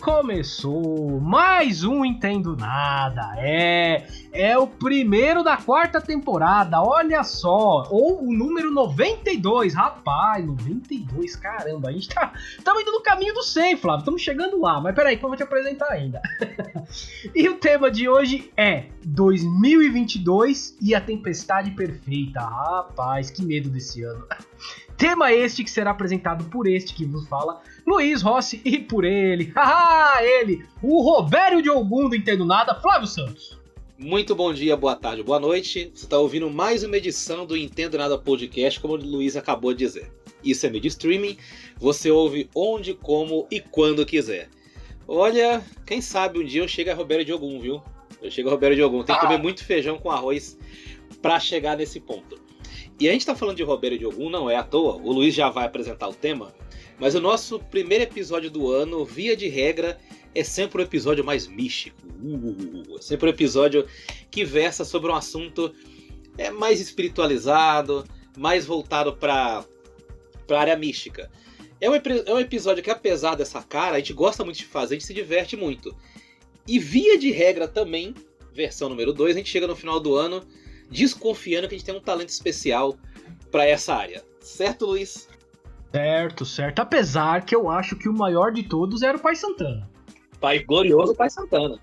começou mais um Entendo Nada. É o primeiro da quarta temporada, olha só. Ou o número 92, rapaz, 92, caramba. A gente estamos indo no caminho do 100, Flávio, estamos chegando lá. Mas peraí que eu vou te apresentar ainda. E o tema de hoje é 2022 e a tempestade perfeita. Rapaz, que medo desse ano. Tema este que será apresentado por este que vos fala, Luiz Rossi, e por ele, ele, o Robério de Ogum do Entendo Nada, Flávio Santos. Muito bom dia, boa tarde, boa noite. Você está ouvindo mais uma edição do Entendo Nada Podcast, como o Luiz acabou de dizer. Isso é mídia streaming, você ouve onde, como e quando quiser. Olha, quem sabe um dia eu chego a Robério de Ogum, viu? Eu chego a Robério de Ogum, tem que comer muito feijão com arroz para chegar nesse ponto. E a gente tá falando de Robério de Ogum, não é à toa, o Luiz já vai apresentar o tema, mas o nosso primeiro episódio do ano, via de regra, é sempre o episódio mais místico. É sempre um episódio que versa sobre um assunto mais espiritualizado, mais voltado para a área mística. É um episódio que, apesar dessa cara, a gente gosta muito de fazer, a gente se diverte muito. E via de regra também, versão número 2, a gente chega no final do ano desconfiando que a gente tem um talento especial para essa área. Certo, Luiz? Certo. Apesar que eu acho que o maior de todos era o Pai Santana. Glorioso Pai Santana.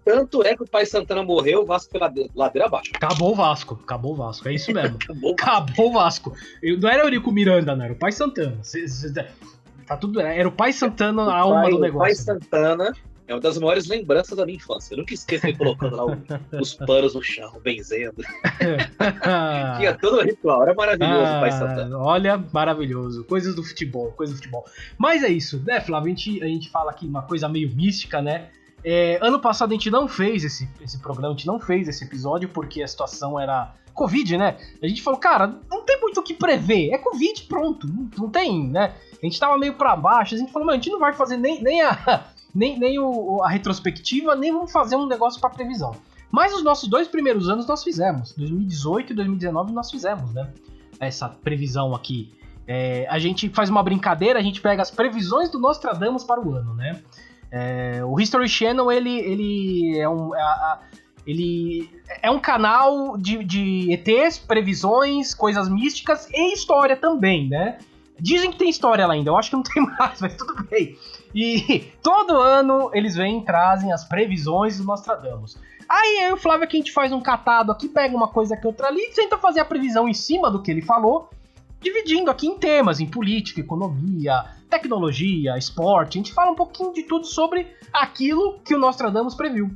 Tanto é que o Pai Santana morreu, o Vasco foi ladeira abaixo. Acabou o Vasco, é isso mesmo. Acabou o Vasco. Não era o Eurico Miranda, não, era o Pai Santana. Tá tudo, era o Pai Santana a alma do negócio. O Pai Santana é uma das maiores lembranças da minha infância. Eu nunca esqueço ele colocando lá os panos no chão, benzendo. Tinha todo o ritual, era maravilhoso o Pai Santana. Olha, maravilhoso. Coisas do futebol. Mas é isso, né, Flávio? A gente fala aqui uma coisa meio mística, né? Ano passado a gente não fez esse programa, a gente não fez esse episódio porque a situação era Covid, né? A gente falou, cara, não tem muito o que prever, é Covid, pronto, não tem, né? A gente tava meio pra baixo, a gente falou, mano, a gente não vai fazer nem a retrospectiva, nem vamos fazer um negócio pra previsão. Mas os nossos 2 primeiros anos nós fizemos, 2018 e 2019 nós fizemos, né? Essa previsão aqui. A gente faz uma brincadeira, a gente pega as previsões do Nostradamus para o ano, né? O History Channel, ele é um canal de ETs, previsões, coisas místicas e história também, né? Dizem que tem história lá ainda, eu acho que não tem mais, mas tudo bem. E todo ano eles vêm e trazem as previsões do Nostradamus. Aí eu e o Flávio aqui a gente faz um catado aqui, pega uma coisa aqui, outra ali, e tenta fazer a previsão em cima do que ele falou, dividindo aqui em temas, em política, economia, tecnologia, esporte. A gente fala um pouquinho de tudo sobre aquilo que o Nostradamus previu.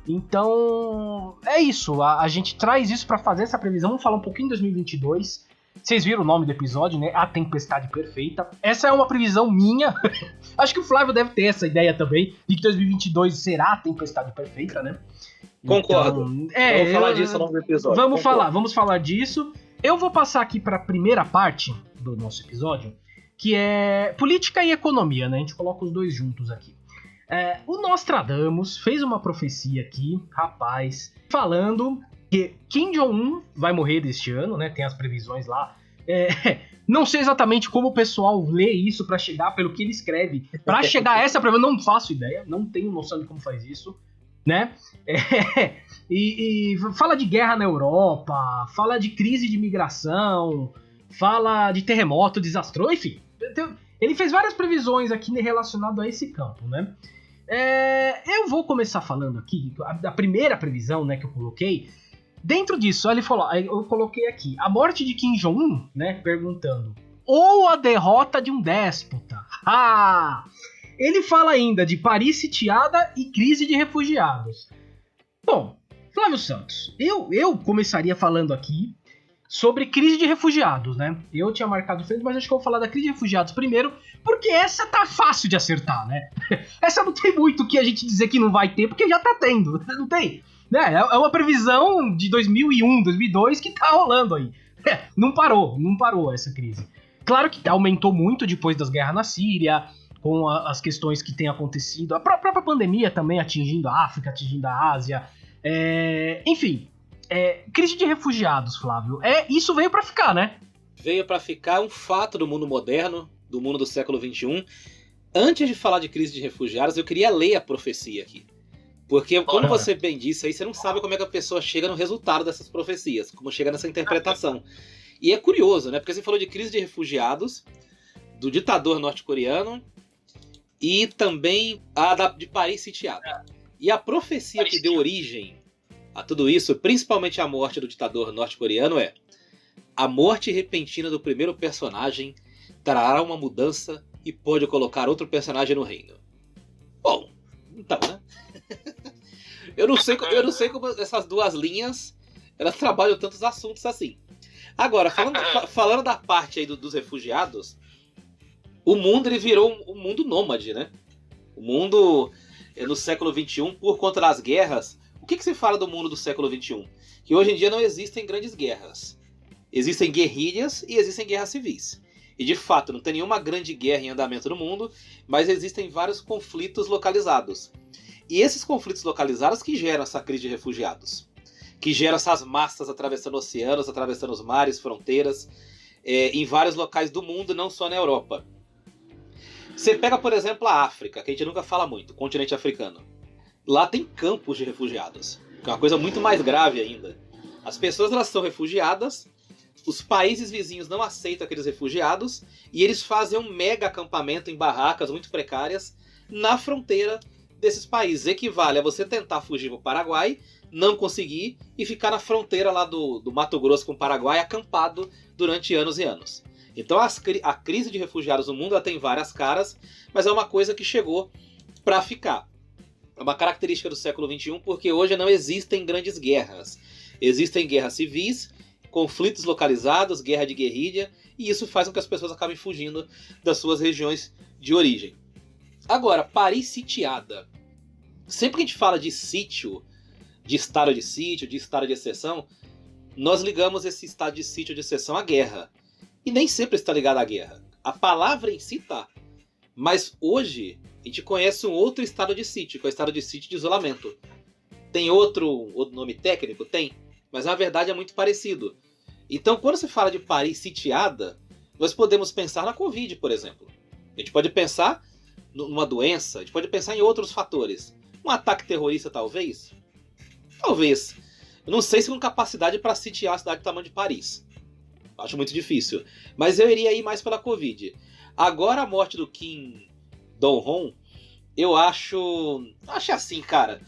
Então, é isso. A gente traz isso para fazer essa previsão. Vamos falar um pouquinho de 2022. Vocês viram o nome do episódio, né? A Tempestade Perfeita. Essa é uma previsão minha. Acho que o Flávio deve ter essa ideia também, de que 2022 será a Tempestade Perfeita, né? Concordo. Então, vamos falar disso ao longo do episódio. Vamos falar disso. Eu vou passar aqui para a primeira parte do nosso episódio, que é política e economia, né? A gente coloca os dois juntos aqui. O Nostradamus fez uma profecia aqui, rapaz, falando que Kim Jong-un vai morrer deste ano, né? Tem as previsões lá. Não sei exatamente como o pessoal lê isso para chegar, pelo que ele escreve. Para chegar a essa previsão, não faço ideia, não tenho noção de como faz isso, né? E fala de guerra na Europa, fala de crise de imigração, fala de terremoto desastroso, enfim. Ele fez várias previsões aqui relacionadas a esse campo, né? Eu vou começar falando aqui, a primeira previsão, né, que eu coloquei. Dentro disso, ele falou, eu coloquei aqui, a morte de Kim Jong-un, né, perguntando, ou a derrota de um déspota. Ele fala ainda de Paris sitiada e crise de refugiados. Bom, Flávio Santos, eu começaria falando aqui sobre crise de refugiados, né? Eu tinha marcado frente, mas acho que eu vou falar da crise de refugiados primeiro, porque essa tá fácil de acertar, né? Essa não tem muito o que a gente dizer que não vai ter, porque já tá tendo, não tem? Né? É uma previsão de 2001, 2002 que tá rolando aí. Não parou essa crise. Claro que aumentou muito depois das guerras na Síria, com as questões que têm acontecido, a própria pandemia também atingindo a África, atingindo a Ásia, enfim, crise de refugiados, Flávio, isso veio pra ficar, né? Veio pra ficar, um fato do mundo moderno, do mundo do século XXI. Antes de falar de crise de refugiados, eu queria ler a profecia aqui. Porque, como você bem disse aí, você não sabe como é que a pessoa chega no resultado dessas profecias, como chega nessa interpretação. E é curioso, né? Porque você falou de crise de refugiados, do ditador norte-coreano e também a de Paris sitiada. E a profecia que deu origem a tudo isso, principalmente a morte do ditador norte-coreano, é: a morte repentina do primeiro personagem trará uma mudança e pode colocar outro personagem no reino. Bom, então, né? Eu não sei como essas duas linhas elas trabalham tantos assuntos assim. Agora, falando da parte aí dos refugiados, o mundo ele virou um mundo nômade, né? O mundo no século XXI, por conta das guerras. O que se fala do mundo do século XXI? Que hoje em dia não existem grandes guerras. Existem guerrilhas e existem guerras civis. E de fato, não tem nenhuma grande guerra em andamento no mundo, mas existem vários conflitos localizados. E esses conflitos localizados que geram essa crise de refugiados. Que geram essas massas atravessando oceanos, atravessando os mares, fronteiras, em vários locais do mundo, não só na Europa. Você pega, por exemplo, a África, que a gente nunca fala muito, o continente africano. Lá tem campos de refugiados, que é uma coisa muito mais grave ainda. As pessoas elas são refugiadas, os países vizinhos não aceitam aqueles refugiados, e eles fazem um mega acampamento em barracas muito precárias na fronteira desses países. Equivale a você tentar fugir para o Paraguai, não conseguir, e ficar na fronteira lá do Mato Grosso com o Paraguai, acampado durante anos e anos. Então a crise de refugiados no mundo ela tem várias caras, mas é uma coisa que chegou para ficar. É uma característica do século XXI, porque hoje não existem grandes guerras. Existem guerras civis, conflitos localizados, guerra de guerrilha, e isso faz com que as pessoas acabem fugindo das suas regiões de origem. Agora, Paris sitiada. Sempre que a gente fala de sítio, de estado de sítio, de estado de exceção, nós ligamos esse estado de sítio de exceção à guerra. E nem sempre está ligado à guerra. A palavra em si tá. Mas hoje, a gente conhece um outro estado de sítio, que é o estado de sítio de isolamento. Tem outro nome técnico? Tem. Mas na verdade é muito parecido. Então, quando se fala de Paris sitiada, nós podemos pensar na Covid, por exemplo. A gente pode pensar numa doença, a gente pode pensar em outros fatores. Um ataque terrorista, talvez? Talvez. Eu não sei se com capacidade para sitiar a cidade do tamanho de Paris. Acho muito difícil. Mas eu iria ir mais pela Covid. Agora a morte do Kim Dong-hon, eu acho assim, cara.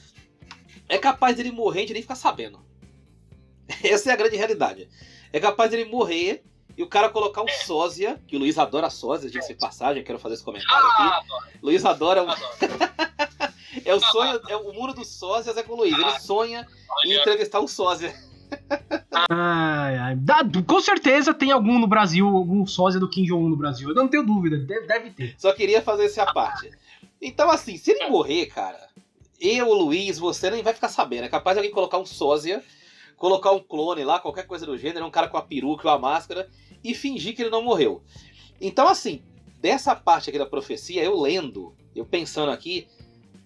É capaz dele morrer e a gente nem ficar sabendo. Essa é a grande realidade. É capaz dele morrer e o cara colocar um sósia, que o Luiz adora sósia, diga-se de passagem, quero fazer esse comentário aqui. Luiz adora. É o sonho, o mundo dos sósias é com o Luiz. Ele sonha em entrevistar um sósia. Com certeza tem algum no Brasil, algum sósia do Kim Jong-un no Brasil. Eu não tenho dúvida, deve ter. Só queria fazer essa parte. Então, assim, se ele morrer, cara, eu, o Luiz, você nem vai ficar sabendo. É capaz de alguém colocar um sósia, colocar um clone lá, qualquer coisa do gênero, um cara com a peruca ou a máscara, e fingir que ele não morreu. Então, assim, dessa parte aqui da profecia, eu lendo, eu pensando aqui,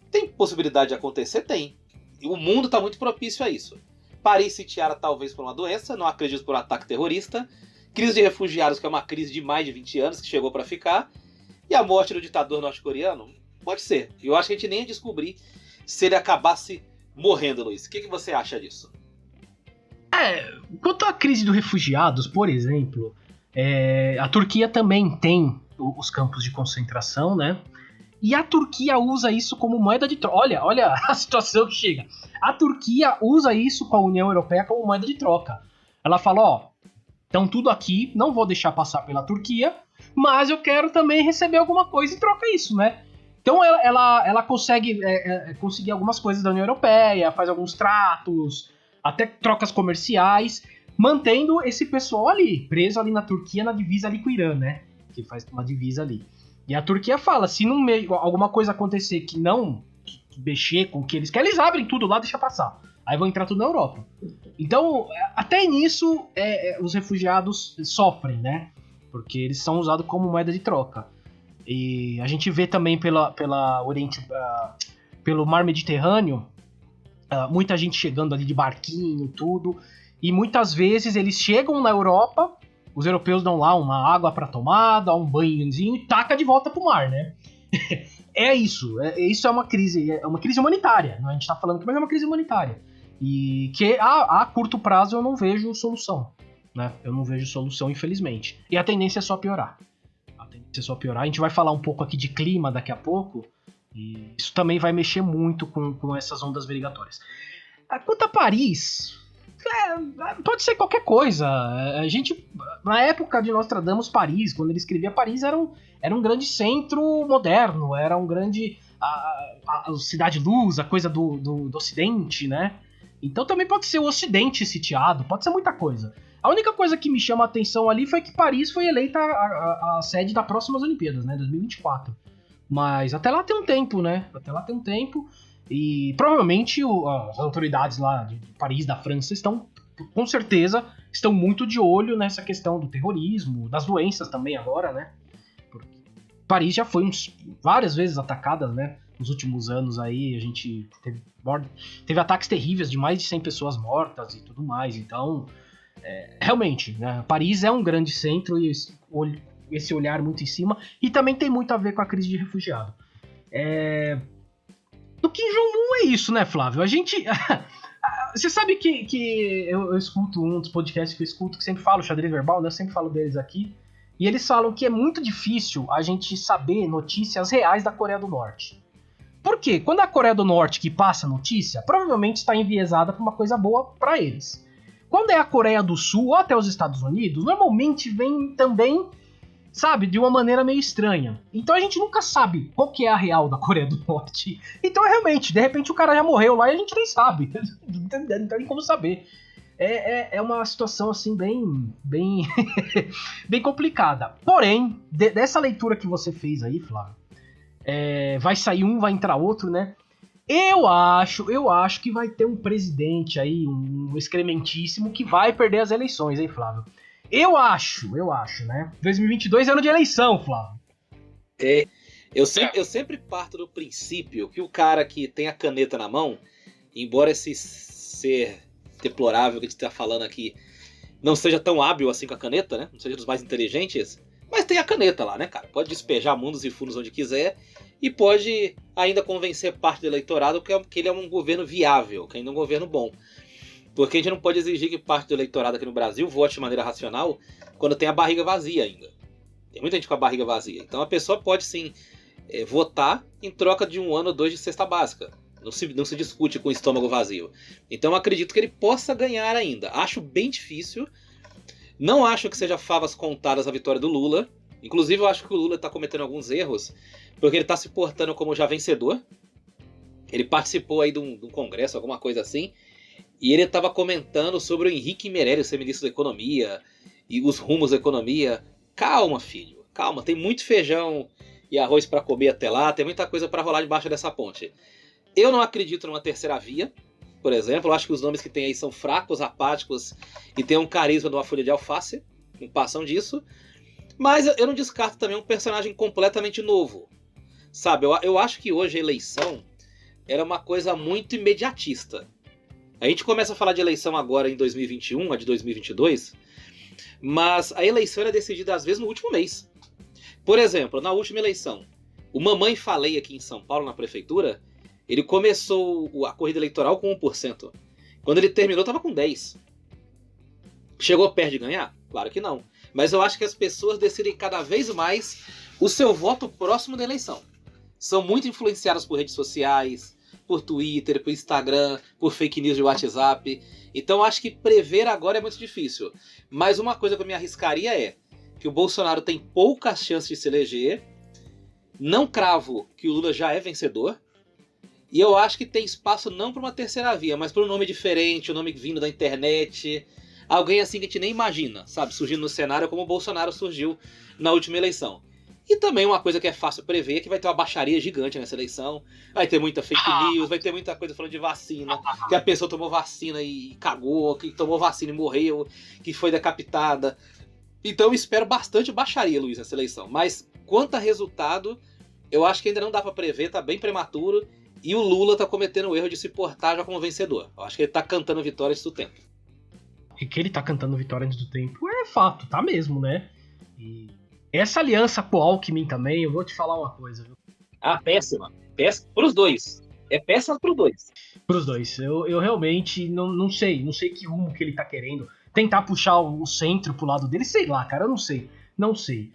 tem possibilidade de acontecer? Tem. E o mundo tá muito propício a isso. Paris sitiada talvez por uma doença, não acredito por um ataque terrorista. Crise de refugiados, que é uma crise de mais de 20 anos, que chegou para ficar. E a morte do ditador norte-coreano? Pode ser. Eu acho que a gente nem ia descobrir se ele acabasse morrendo, Luiz. O que você acha disso? Quanto à crise dos refugiados, por exemplo, a Turquia também tem os campos de concentração, né? E a Turquia usa isso como moeda de troca. Olha a situação que chega. A Turquia usa isso com a União Europeia como moeda de troca. Ela fala, então tudo aqui, não vou deixar passar pela Turquia, mas eu quero também receber alguma coisa em troca disso, né? Então ela consegue conseguir algumas coisas da União Europeia, faz alguns tratos, até trocas comerciais, mantendo esse pessoal ali, preso ali na Turquia, na divisa ali com o Irã, né? Que faz uma divisa ali. E a Turquia fala, se no meio alguma coisa acontecer que não mexer com o que eles querem, eles abrem tudo lá, deixa passar. Aí vão entrar tudo na Europa. Então, até nisso, os refugiados sofrem, né? Porque eles são usados como moeda de troca. E a gente vê também pelo Mar Mediterrâneo, muita gente chegando ali de barquinho, tudo. E muitas vezes eles chegam na Europa, os europeus dão lá uma água pra tomar, dá um banhozinho e taca de volta pro mar, né? Isso é uma crise humanitária, não é? A gente tá falando que mas é uma crise humanitária. E que a curto prazo eu não vejo solução, né? Eu não vejo solução, infelizmente. E a tendência é só piorar. A gente vai falar um pouco aqui de clima daqui a pouco, e isso também vai mexer muito com essas ondas migratórias. Quanto a Paris, pode ser qualquer coisa. A gente, na época de Nostradamus, Paris, quando ele escrevia Paris, era um grande centro moderno, era um grande a cidade-luz, a coisa do Ocidente, né? Então também pode ser o Ocidente sitiado, pode ser muita coisa. A única coisa que me chama a atenção ali foi que Paris foi eleita a sede das próximas Olimpíadas, né? 2024. Mas até lá tem um tempo, né? E provavelmente as autoridades lá de Paris, da França, com certeza, estão muito de olho nessa questão do terrorismo, das doenças também agora, né? Porque Paris já foi várias vezes atacada, né? Nos últimos anos aí, a gente teve ataques terríveis de mais de 100 pessoas mortas e tudo mais. Então, realmente, né? Paris é um grande centro e esse olhar muito em cima. E também tem muito a ver com a crise de refugiado. Do Kim Jong-un é isso, né, Flávio? A gente... Você sabe que eu escuto um dos podcasts que eu escuto, que sempre falo, Xadrez Verbal, né? Eu sempre falo deles aqui. E eles falam que é muito difícil a gente saber notícias reais da Coreia do Norte. Por quê? Quando a Coreia do Norte que passa notícia, provavelmente está enviesada para uma coisa boa para eles. Quando é a Coreia do Sul ou até os Estados Unidos, normalmente vem também, sabe, de uma maneira meio estranha. Então a gente nunca sabe qual que é a real da Coreia do Norte. Então realmente, de repente o cara já morreu lá e a gente nem sabe. Não tem como saber. É uma situação assim bem bem complicada. Porém, dessa leitura que você fez aí, Flávio, vai sair um, vai entrar outro, né? Eu acho que vai ter um presidente aí, um excrementíssimo, que vai perder as eleições, hein, Flávio? Eu acho, né? 2022 é ano de eleição, Flávio. Eu sempre parto do princípio que o cara que tem a caneta na mão, embora esse ser deplorável que a gente tá falando aqui não seja tão hábil assim com a caneta, né? Não seja dos mais inteligentes, mas tem a caneta lá, né, cara? Pode despejar mundos e fundos onde quiser e pode ainda convencer parte do eleitorado que ele é um governo viável, que ainda é um governo bom. Porque a gente não pode exigir que parte do eleitorado aqui no Brasil vote de maneira racional quando tem a barriga vazia ainda. Tem muita gente com a barriga vazia. Então a pessoa pode sim votar em troca de 1 ano ou 2 de cesta básica. Não se discute com o estômago vazio. Então eu acredito que ele possa ganhar ainda. Acho bem difícil. Não acho que seja favas contadas a vitória do Lula. Inclusive eu acho que o Lula está cometendo alguns erros, porque ele está se portando como já vencedor. Ele participou aí de um congresso, alguma coisa assim, e ele estava comentando sobre o Henrique Meirelles ser ministro da Economia e os rumos da economia. Calma, filho, calma. Tem muito feijão e arroz para comer até lá, tem muita coisa para rolar debaixo dessa ponte. Eu não acredito numa terceira via, por exemplo. Eu acho que os nomes que tem aí são fracos, apáticos e tem um carisma de uma folha de alface, não passam disso. Mas eu não descarto também um personagem completamente novo. Sabe, eu acho que hoje a eleição era uma coisa muito imediatista. A gente começa a falar de eleição agora em 2021, a de 2022, mas a eleição era decidida às vezes no último mês. Por exemplo, na última eleição, o Mamãe Falei aqui em São Paulo, na prefeitura, ele começou a corrida eleitoral com 1%. Quando ele terminou, estava com 10%. Chegou perto de ganhar? Claro que não. Mas eu acho que as pessoas decidem cada vez mais o seu voto próximo da eleição. São muito influenciadas por redes sociais, por Twitter, por Instagram, por fake news de WhatsApp. Então eu acho que prever agora é muito difícil. Mas uma coisa que eu me arriscaria é que o Bolsonaro tem poucas chances de se eleger. Não cravo que o Lula já é vencedor. E eu acho que tem espaço não para uma terceira via, mas para um nome diferente, um nome vindo da internet. Alguém assim que a gente nem imagina, sabe? Surgindo no cenário como o Bolsonaro surgiu na última eleição. E também uma coisa que é fácil prever é que vai ter uma baixaria gigante nessa eleição. Vai ter muita fake news, vai ter muita coisa falando de vacina. Que a pessoa tomou vacina e cagou, que tomou vacina e morreu, que foi decapitada. Então eu espero bastante baixaria, Luiz, nessa eleição. Mas quanto a resultado, eu acho que ainda não dá para prever, tá bem prematuro. E o Lula tá cometendo o erro de se portar já como vencedor. Eu acho que ele tá cantando vitória antes do tempo. E que ele tá cantando vitória antes do tempo é fato, tá mesmo, né? E essa aliança com o Alckmin também, eu vou te falar uma coisa, viu? Ah, péssima. Péssima pros dois. É péssima pros dois. Pros dois. Eu realmente não sei que rumo que ele tá querendo. Tentar puxar o centro pro lado dele, sei lá, cara, eu não sei. Não sei.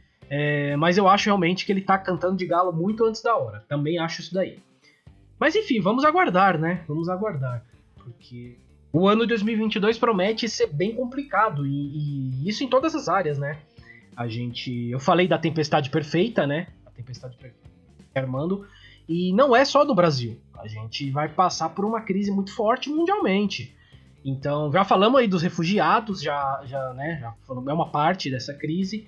Mas eu acho realmente que ele tá cantando de galo muito antes da hora. Também acho isso daí. Mas enfim, vamos aguardar, né? Vamos aguardar. Porque o ano de 2022 promete ser bem complicado. E isso em todas as áreas, né? Eu falei da tempestade perfeita, né? A tempestade perfeita Armando. E não é só no Brasil. A gente vai passar por uma crise muito forte mundialmente. Então, já falamos aí dos refugiados, já falamos, é uma parte dessa crise.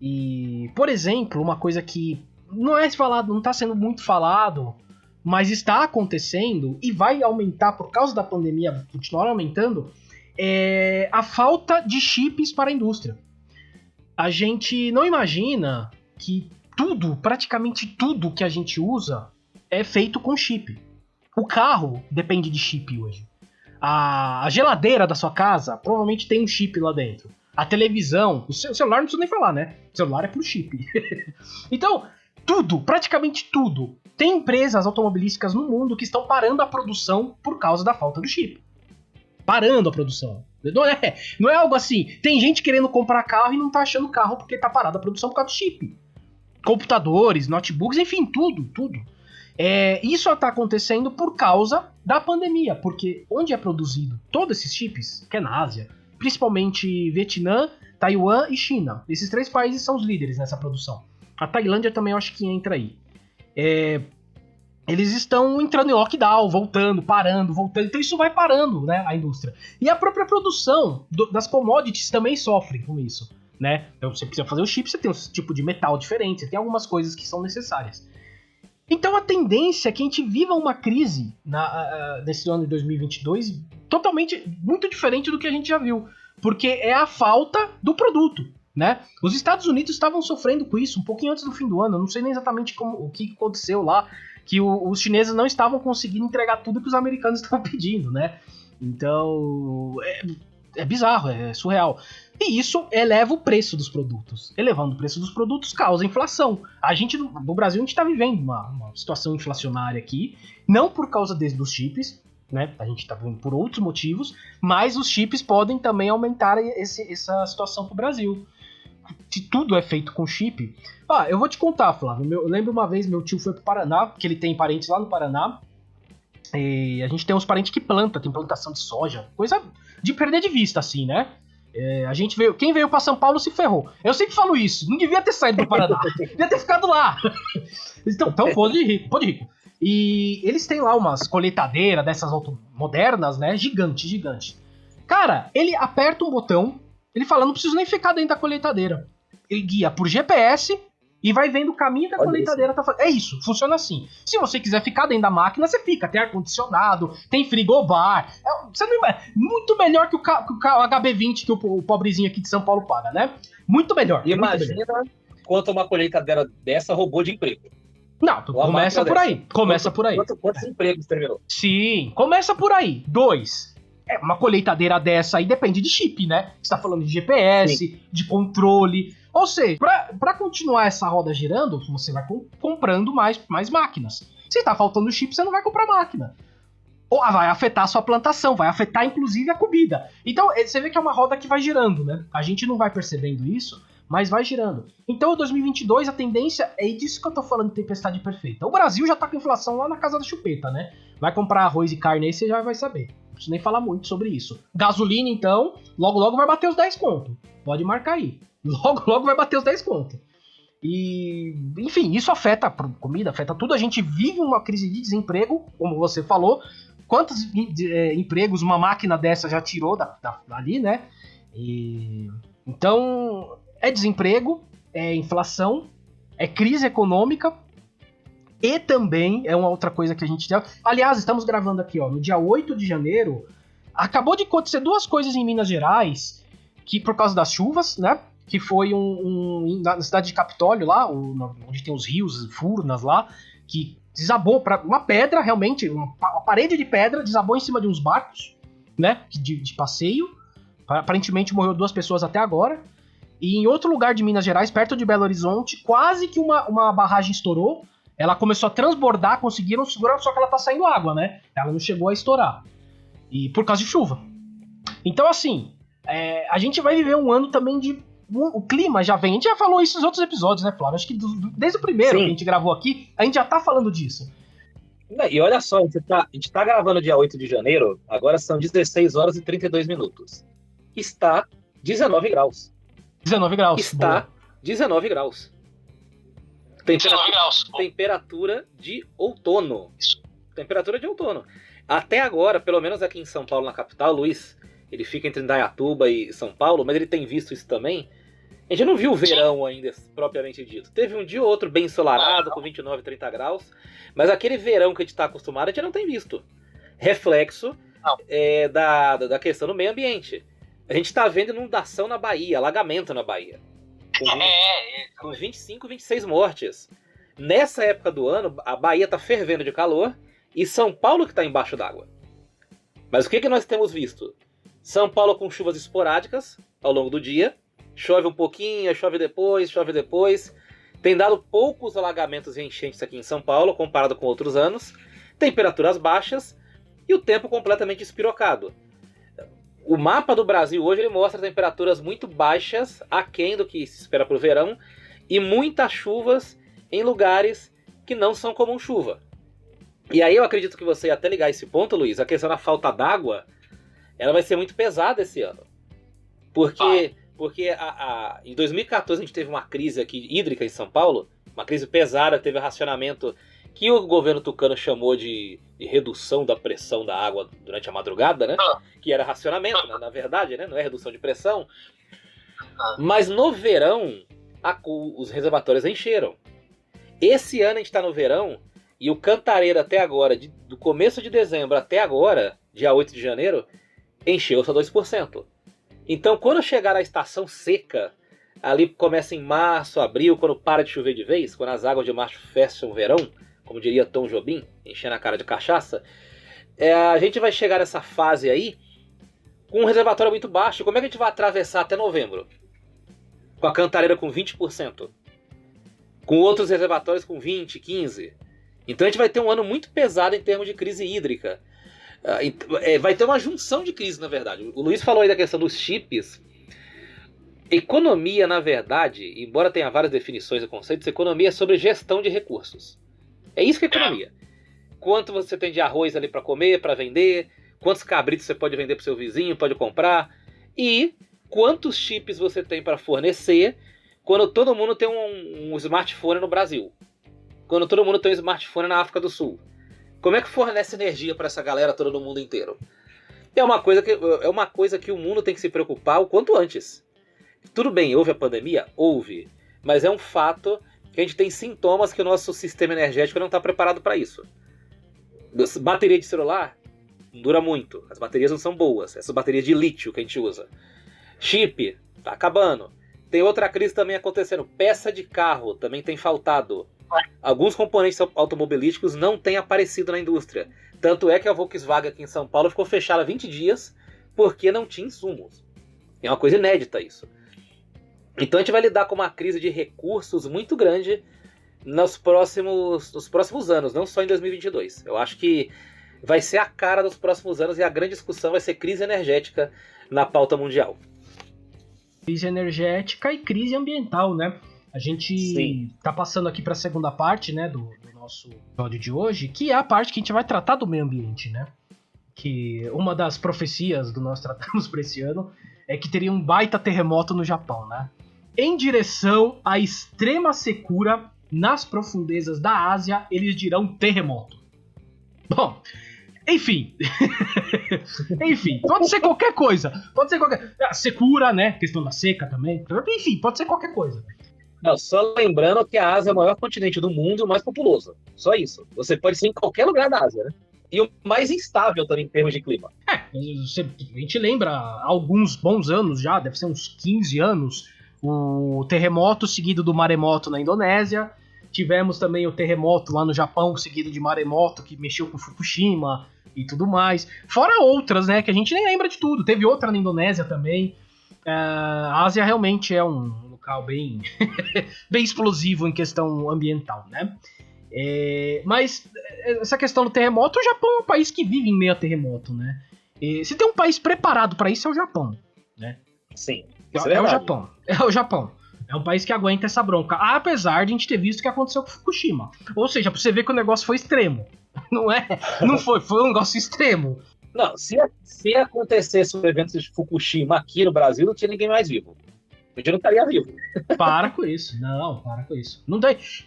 E, por exemplo, uma coisa que não está sendo muito falado, mas está acontecendo e vai aumentar por causa da pandemia, continuar aumentando, é a falta de chips para a indústria. A gente não imagina que praticamente tudo que a gente usa é feito com chip. O carro depende de chip hoje. A geladeira da sua casa provavelmente tem um chip lá dentro. A televisão, o celular não precisa nem falar, né? O celular é por chip. Então, praticamente tudo. Tem empresas automobilísticas no mundo que estão parando a produção por causa da falta do chip. Parando a produção. Não é algo assim. Tem gente querendo comprar carro e não tá achando carro porque tá parada a produção por causa do chip. Computadores, notebooks, enfim, tudo. Isso está acontecendo por causa da pandemia, porque onde é produzido todos esses chips, que é na Ásia, principalmente Vietnã, Taiwan e China. Esses 3 países são os líderes nessa produção. A Tailândia também eu acho que entra aí. Eles estão entrando em lockdown, voltando, parando, voltando. Então isso vai parando, né, a indústria. E a própria produção das commodities também sofre com isso, né? Então você precisa fazer o chip, você tem um tipo de metal diferente, você tem algumas coisas que são necessárias. Então a tendência é que a gente viva uma crise nesse ano de 2022 totalmente, muito diferente do que a gente já viu. Porque é a falta do produto, né? Os Estados Unidos estavam sofrendo com isso um pouquinho antes do fim do ano. Eu não sei nem exatamente o que aconteceu lá, que os chineses não estavam conseguindo entregar tudo que os americanos estavam pedindo, né? Então, é bizarro, é surreal. E isso eleva o preço dos produtos. Elevando o preço dos produtos causa inflação. A gente, no Brasil, a gente está vivendo uma situação inflacionária aqui, não por causa dos chips, né? A gente está vivendo por outros motivos, mas os chips podem também aumentar essa situação para o Brasil. Se tudo é feito com chip... eu vou te contar, Flávio. Eu lembro uma vez, meu tio foi pro Paraná, porque ele tem parentes lá no Paraná, e a gente tem uns parentes que tem plantação de soja, coisa de perder de vista, assim, né? Quem veio pra São Paulo se ferrou. Eu sempre falo isso, não devia ter saído do Paraná, devia ter ficado lá. Então pode de rico. E eles têm lá umas colheitadeiras dessas modernas, né? Gigante. Cara, ele aperta um botão, ele fala, não preciso nem ficar dentro da colheitadeira. Ele guia por GPS e vai vendo o caminho que a colheitadeira tá fazendo. É isso, funciona assim. Se você quiser ficar dentro da máquina, você fica. Tem ar-condicionado, tem frigobar. Muito melhor que o HB20 que o pobrezinho aqui de São Paulo paga, né? Muito melhor. Imagina quanto uma colheitadeira dessa roubou de emprego. Não, começa por aí. Quantos empregos terminou? Sim, começa por aí. 2. Uma colheitadeira dessa aí depende de chip, né? Você tá falando de GPS, sim, de controle. Ou seja, pra continuar essa roda girando, você vai comprando mais máquinas. Se tá faltando chip, você não vai comprar máquina. Ou vai afetar a sua plantação, vai afetar inclusive a comida. Então, você vê que é uma roda que vai girando, né? A gente não vai percebendo isso, mas vai girando. Então, em 2022, a tendência é disso que eu tô falando de tempestade perfeita. O Brasil já tá com inflação lá na casa da chupeta, né? Vai comprar arroz e carne aí, você já vai saber. Não preciso nem falar muito sobre isso. Gasolina, então, logo vai bater os 10 conto. Pode marcar aí. Logo vai bater os 10 conto. E, enfim, isso afeta a comida, afeta tudo. A gente vive uma crise de desemprego, como você falou. Quantos empregos uma máquina dessa já tirou dali, né? Então, é desemprego, é inflação, é crise econômica e também é uma outra coisa que a gente... Aliás, estamos gravando aqui, no dia 8 de janeiro, acabou de acontecer 2 coisas em Minas Gerais, que por causa das chuvas, né? Que foi na cidade de Capitólio, lá, onde tem os rios, Furnas lá, que desabou para uma pedra, realmente, uma parede de pedra, desabou em cima de uns barcos, né? De passeio. Aparentemente morreu 2 pessoas até agora. E em outro lugar de Minas Gerais, perto de Belo Horizonte, quase que uma barragem estourou. ela começou a transbordar, conseguiram segurar, só que ela tá saindo água, né? Ela não chegou a estourar. E por causa de chuva. Então, assim, a gente vai viver um ano também de... O clima já vem. A gente já falou isso nos outros episódios, né, Flávio? Acho que desde o primeiro que a gente gravou aqui, a gente já tá falando disso. E olha só, a gente tá gravando dia 8 de janeiro, agora são 16 horas e 32 minutos. Está 19 graus. 19 graus. Está boa. 19 graus. 19 graus. Temperatura de outono. Temperatura de outono. Até agora, pelo menos aqui em São Paulo, na capital, Luiz, ele fica entre Indaiatuba e São Paulo, mas ele tem visto isso também. A gente não viu o verão ainda, propriamente dito. Teve um dia ou outro bem ensolarado, com 29, 30 graus. Mas aquele verão que a gente está acostumado, a gente não tem visto. Reflexo da questão do meio ambiente. A gente está vendo inundação na Bahia, alagamento na Bahia. Com 25, 26 mortes. Nessa época do ano, a Bahia está fervendo de calor e São Paulo que está embaixo d'água. Mas o que nós temos visto? São Paulo com chuvas esporádicas ao longo do dia. Chove um pouquinho, chove depois. Tem dado poucos alagamentos e enchentes aqui em São Paulo, comparado com outros anos. Temperaturas baixas e o tempo completamente espirocado. O mapa do Brasil hoje ele mostra temperaturas muito baixas, aquém do que se espera para o verão, e muitas chuvas em lugares que não são comum chuva. E aí eu acredito que você ia até ligar esse ponto, Luiz, a questão da falta d'água, ela vai ser muito pesada esse ano. Porque em 2014 a gente teve uma crise aqui hídrica em São Paulo, uma crise pesada, teve racionamento que o governo tucano chamou de redução da pressão da água durante a madrugada, né? Que era racionamento, na verdade, né? Não é redução de pressão. Mas no verão, os reservatórios encheram. Esse ano a gente está no verão e o Cantareira até agora, do começo de dezembro até agora, dia 8 de janeiro, encheu só 2%. Então, quando chegar a estação seca, ali começa em março, abril, quando para de chover de vez, quando as águas de março fecham o verão, como diria Tom Jobim, enchendo a cara de cachaça, a gente vai chegar nessa fase aí com um reservatório muito baixo. Como é que a gente vai atravessar até novembro? Com a Cantareira com 20%. Com outros reservatórios com 20%, 15%. Então a gente vai ter um ano muito pesado em termos de crise hídrica. Vai ter uma junção de crises, na verdade. O Luiz falou aí da questão dos chips. Economia, na verdade, embora tenha várias definições e conceitos, economia é sobre gestão de recursos. É isso que é economia. Quanto você tem de arroz ali para comer, para vender, quantos cabritos você pode vender para o seu vizinho, pode comprar, e quantos chips você tem para fornecer quando todo mundo tem um smartphone no Brasil, quando todo mundo tem um smartphone na África do Sul. Como é que fornece energia para essa galera toda no mundo inteiro? É uma coisa que o mundo tem que se preocupar o quanto antes. Tudo bem, houve a pandemia? Houve. Mas é um fato que a gente tem sintomas que o nosso sistema energético não está preparado para isso. Bateria de celular não dura muito. As baterias não são boas. Essas baterias de lítio que a gente usa. Chip, tá acabando. Tem outra crise também acontecendo. Peça de carro também tem faltado. Alguns componentes automobilísticos não têm aparecido na indústria. Tanto é que a Volkswagen aqui em São Paulo ficou fechada 20 dias porque não tinha insumos. É uma coisa inédita isso. Então a gente vai lidar com uma crise de recursos muito grande nos próximos anos, não só em 2022. Eu acho que vai ser a cara dos próximos anos e a grande discussão vai ser crise energética na pauta mundial. Crise energética e crise ambiental, né? A gente tá passando aqui para a segunda parte, né, do nosso episódio de hoje, que é a parte que a gente vai tratar do meio ambiente, né? Que uma das profecias do nós tratamos para esse ano é que teria um baita terremoto no Japão, né? Em direção à extrema secura nas profundezas da Ásia, eles dirão terremoto. Bom, enfim. Enfim, pode ser qualquer coisa. Pode ser qualquer... secura, né? Questão da seca também. Enfim, pode ser qualquer coisa. Não, só lembrando que a Ásia é o maior continente do mundo e o mais populoso. Só isso. Você pode ser em qualquer lugar da Ásia, né? E o mais instável também em termos de clima. A gente lembra, há alguns bons anos já, deve ser uns 15 anos, o terremoto seguido do maremoto na Indonésia. Tivemos também o terremoto lá no Japão, seguido de maremoto, que mexeu com Fukushima e tudo mais. Fora outras, né, que a gente nem lembra de tudo. Teve outra na Indonésia também. A Ásia realmente é um local bem, bem explosivo em questão ambiental, né? Mas essa questão do terremoto, o Japão é um país que vive em meio a terremoto, né? Se tem um país preparado para isso, é o Japão, né? Sim. É o Japão. É o Japão. É um país que aguenta essa bronca. Apesar de a gente ter visto o que aconteceu com Fukushima. Ou seja, pra você ver que o negócio foi extremo. Não é? Não foi um negócio extremo. Não, se acontecesse um evento de Fukushima aqui no Brasil, não tinha ninguém mais vivo. A gente não estaria vivo. Para com isso. Não, para com isso.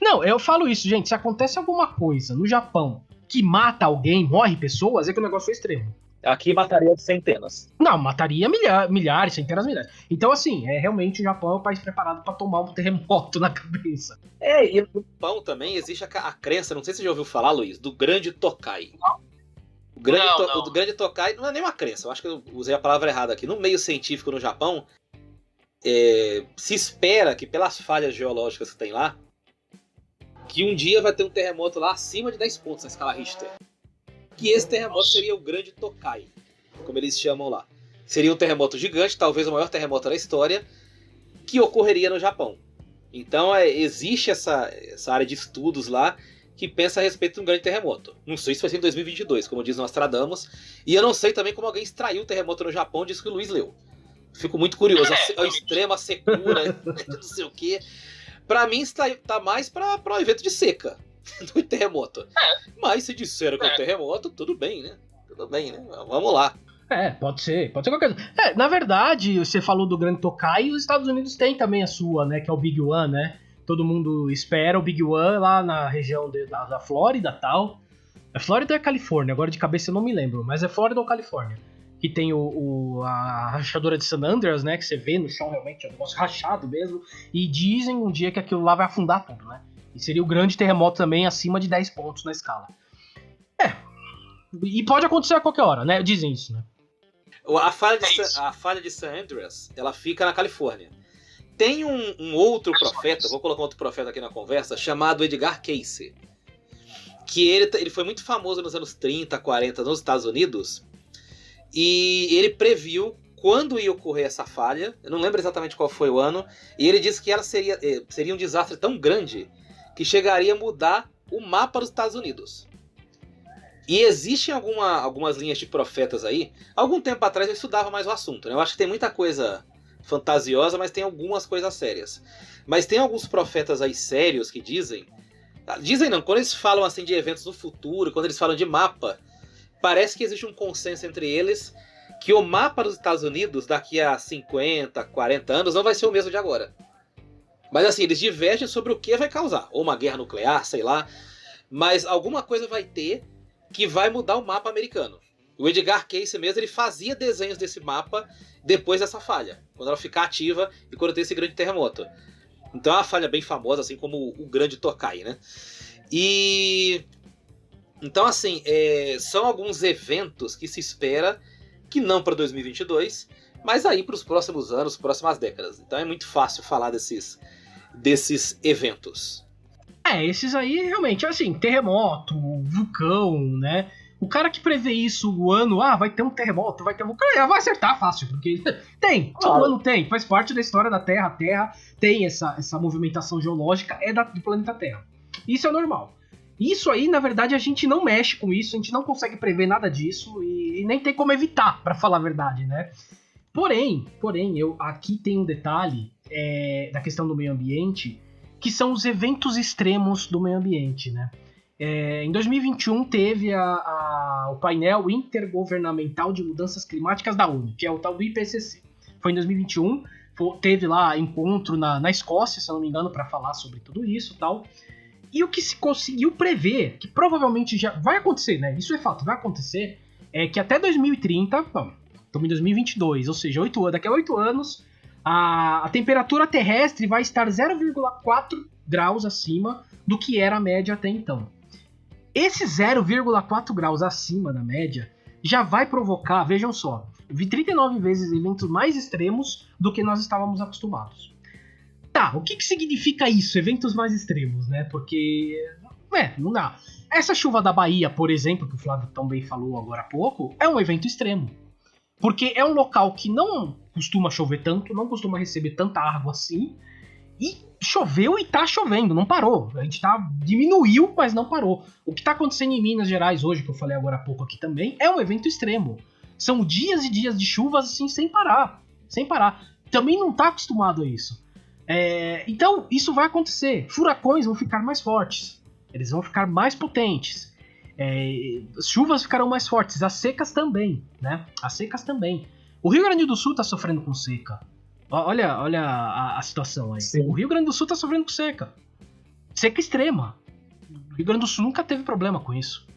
Não, eu falo isso, gente. Se acontece alguma coisa no Japão que mata alguém, morre pessoas, é que o negócio foi extremo. Aqui mataria centenas. Não, mataria milhares, centenas de milhares. Então, assim, realmente o Japão é um país preparado para tomar um terremoto na cabeça. E no Japão também existe a crença, não sei se você já ouviu falar, Luiz, do Grande Tokai. O Grande Tokai não é nem uma crença, eu acho que eu usei a palavra errada aqui. No meio científico no Japão, se espera que pelas falhas geológicas que tem lá, que um dia vai ter um terremoto lá acima de 10 pontos na escala Richter. Que esse terremoto seria o Grande Tokai, como eles chamam lá. Seria um terremoto gigante, talvez o maior terremoto da história, que ocorreria no Japão. Então existe essa área de estudos lá que pensa a respeito de um grande terremoto. Não sei se vai ser em 2022, como diz Nostradamus, e eu não sei também como alguém extraiu o terremoto no Japão, disso que o Luiz leu. Fico muito curioso, a extrema secura, não sei o quê. Pra mim tá mais pra um evento de seca do terremoto. Mas se disseram que é um terremoto, tudo bem, né? Vamos lá. Pode ser qualquer coisa. Na verdade, você falou do Grande Tokai, os Estados Unidos têm também a sua, né? Que é o Big One, né? Todo mundo espera o Big One lá na região da Flórida e tal. É Flórida ou é Califórnia? Agora de cabeça eu não me lembro, mas é Flórida ou Califórnia. Que tem a rachadura de San Andreas, né? Que você vê no chão realmente, é um negócio rachado mesmo. E dizem um dia que aquilo lá vai afundar tudo, né? E seria o grande terremoto também acima de 10 pontos na escala. E pode acontecer a qualquer hora, né? Dizem isso, né? A falha de San Andreas, ela fica na Califórnia. Tem um outro profeta, vou colocar outro profeta aqui na conversa, chamado Edgar Cayce. Que ele foi muito famoso nos anos 30, 40 nos Estados Unidos. E ele previu quando ia ocorrer essa falha. Eu não lembro exatamente qual foi o ano. E ele disse que ela seria um desastre tão grande que chegaria a mudar o mapa dos Estados Unidos. E existem algumas linhas de profetas aí. Algum tempo atrás eu estudava mais o assunto, né? Eu acho que tem muita coisa fantasiosa, mas tem algumas coisas sérias. Mas tem alguns profetas aí sérios que dizem não, quando eles falam assim de eventos no futuro, quando eles falam de mapa, parece que existe um consenso entre eles que o mapa dos Estados Unidos daqui a 50, 40 anos não vai ser o mesmo de agora. Mas assim, eles divergem sobre o que vai causar. Ou uma guerra nuclear, sei lá. Mas alguma coisa vai ter que vai mudar o mapa americano. O Edgar Cayce mesmo, ele fazia desenhos desse mapa depois dessa falha. Quando ela ficar ativa e quando tem esse grande terremoto. Então é uma falha bem famosa, assim como o Grande Tokai, né? Então, assim, são alguns eventos que se espera que não para 2022, mas aí para os próximos anos, próximas décadas. Então é muito fácil falar desses eventos. Esses aí realmente, assim, terremoto, vulcão, né? O cara que prevê isso o ano, vai ter um terremoto, vai ter um vulcão, vai acertar fácil, porque todo ano tem, faz parte da história da Terra. A Terra tem essa movimentação geológica, do planeta Terra. Isso é normal. Isso aí, na verdade, a gente não mexe com isso, a gente não consegue prever nada disso e nem tem como evitar, pra falar a verdade, né? Porém, aqui tem um detalhe da questão do meio ambiente, que são os eventos extremos do meio ambiente, né? Em 2021 teve o painel intergovernamental de mudanças climáticas da ONU, que é o tal do IPCC. Foi em 2021, teve lá encontro na Escócia, se eu não me engano, para falar sobre tudo isso e tal. E o que se conseguiu prever, que provavelmente já vai acontecer, né? Isso é fato, vai acontecer, é que até 2030, estamos em 2022, ou seja, daqui a 8 anos, a temperatura terrestre vai estar 0,4 graus acima do que era a média até então. Esse 0,4 graus acima da média já vai provocar, vejam só, 39 vezes eventos mais extremos do que nós estávamos acostumados. Tá, o que significa isso, eventos mais extremos, né? Porque, não dá. Essa chuva da Bahia, por exemplo, que o Flávio também falou agora há pouco, é um evento extremo. Porque é um local que não costuma chover tanto, não costuma receber tanta água assim, E choveu e tá chovendo, não parou. A gente diminuiu, mas não parou. O que tá acontecendo em Minas Gerais hoje, que eu falei agora há pouco aqui também, é um evento extremo. São dias e dias de chuvas assim, sem parar. Sem parar. Também não tá acostumado a isso. Então, isso vai acontecer. Furacões vão ficar mais fortes. Eles vão ficar mais potentes. As chuvas ficarão mais fortes. As secas também, né? As secas também. O Rio Grande do Sul tá sofrendo com seca. Olha a situação aí. Sim. O Rio Grande do Sul tá sofrendo com seca. Seca extrema. O Rio Grande do Sul nunca teve problema com isso.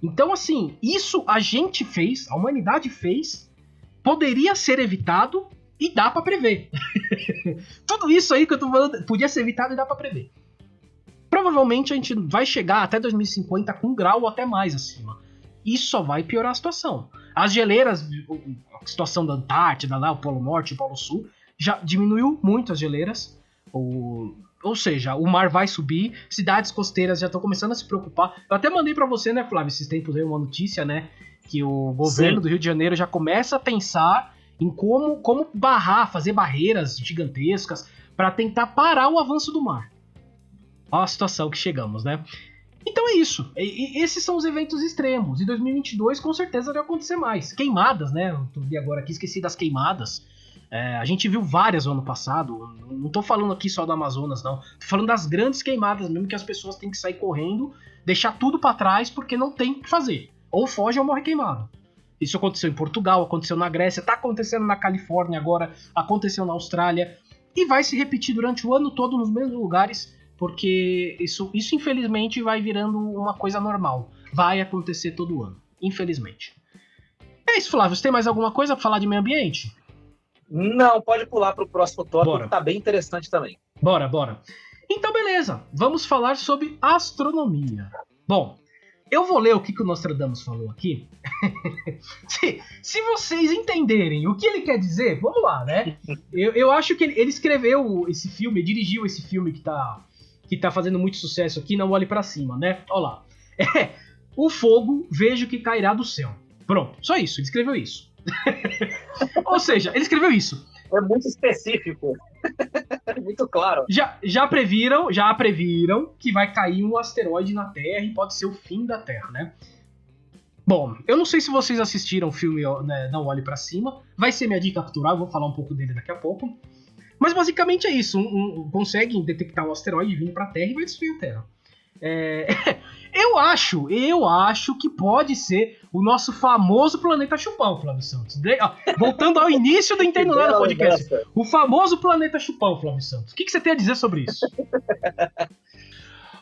Então, assim, isso a gente fez, a humanidade fez, poderia ser evitado e dá pra prever. Tudo isso aí que eu tô falando podia ser evitado e dá pra prever. Provavelmente a gente vai chegar até 2050 com 1 grau ou até mais acima. Isso só vai piorar a situação. As geleiras, a situação da Antártida, lá, o Polo Norte e o Polo Sul, já diminuiu muito as geleiras. Ou seja, o mar vai subir, cidades costeiras já estão começando a se preocupar. Eu até mandei pra você, né, Flávio, esses tempos aí uma notícia, né, que o governo do Rio de Janeiro já começa a pensar em como fazer barreiras gigantescas para tentar parar o avanço do mar. Olha a situação que chegamos, né? Então é isso. Esses são os eventos extremos. Em 2022, com certeza, vai acontecer mais. Queimadas, né? Eu vi agora aqui, esqueci das queimadas. A gente viu várias no ano passado. Não tô falando aqui só do Amazonas, não. Tô falando das grandes queimadas mesmo, que as pessoas têm que sair correndo, deixar tudo para trás, porque não tem o que fazer. Ou foge ou morre queimado. Isso aconteceu em Portugal, aconteceu na Grécia, tá acontecendo na Califórnia agora, aconteceu na Austrália. E vai se repetir durante o ano todo nos mesmos lugares, porque isso infelizmente vai virando uma coisa normal. Vai acontecer todo ano, infelizmente. É isso, Flávio. Você tem mais alguma coisa pra falar de meio ambiente? Não, pode pular pro próximo tópico, Bora. Que tá bem interessante também. Bora. Então, beleza. Vamos falar sobre astronomia. Bom, eu vou ler o que o Nostradamus falou aqui. se vocês entenderem o que ele quer dizer, vamos lá, né? Eu acho que ele escreveu esse filme, dirigiu esse filme que tá fazendo muito sucesso aqui, Não Olhe Pra Cima, né? Olha lá. O fogo vejo que cairá do céu. Pronto, só isso, ele escreveu isso. Ou seja, ele escreveu isso. É muito específico. Muito claro. Já previram que vai cair um asteroide na Terra e pode ser o fim da Terra, né? Bom, eu não sei se vocês assistiram o filme, né, Não Olhe Pra Cima. Vai ser minha dica cultural, eu vou falar um pouco dele daqui a pouco. Mas basicamente é isso. Conseguem detectar um asteroide vindo pra Terra e vai destruir a Terra. Eu acho que pode ser o nosso famoso planeta Chupão, Flávio Santos. Voltando ao início do Entendo Nada Podcast. O famoso planeta Chupão, Flávio Santos. O que você tem a dizer sobre isso?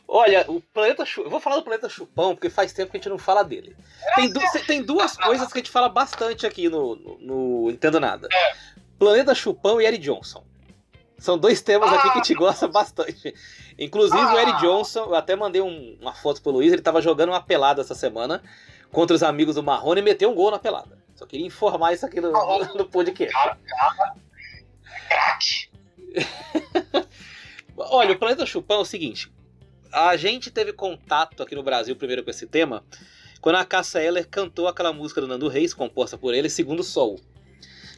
Olha, o planeta Chupão... Eu vou falar do planeta Chupão, porque faz tempo que a gente não fala dele. Tem duas coisas que a gente fala bastante aqui no Entendo Nada. Planeta Chupão e Eric Johnson. São dois temas aqui que a gente gosta bastante. Inclusive o Eric Johnson, eu até mandei uma foto pro Luiz, ele tava jogando uma pelada essa semana contra os amigos do Marrone e meteu um gol na pelada. Só queria informar isso aqui no podcast. Olha, o Planeta Chupão é o seguinte, a gente teve contato aqui no Brasil primeiro com esse tema quando a Cássia Eller cantou aquela música do Nando Reis, composta por ele, Segundo Sol.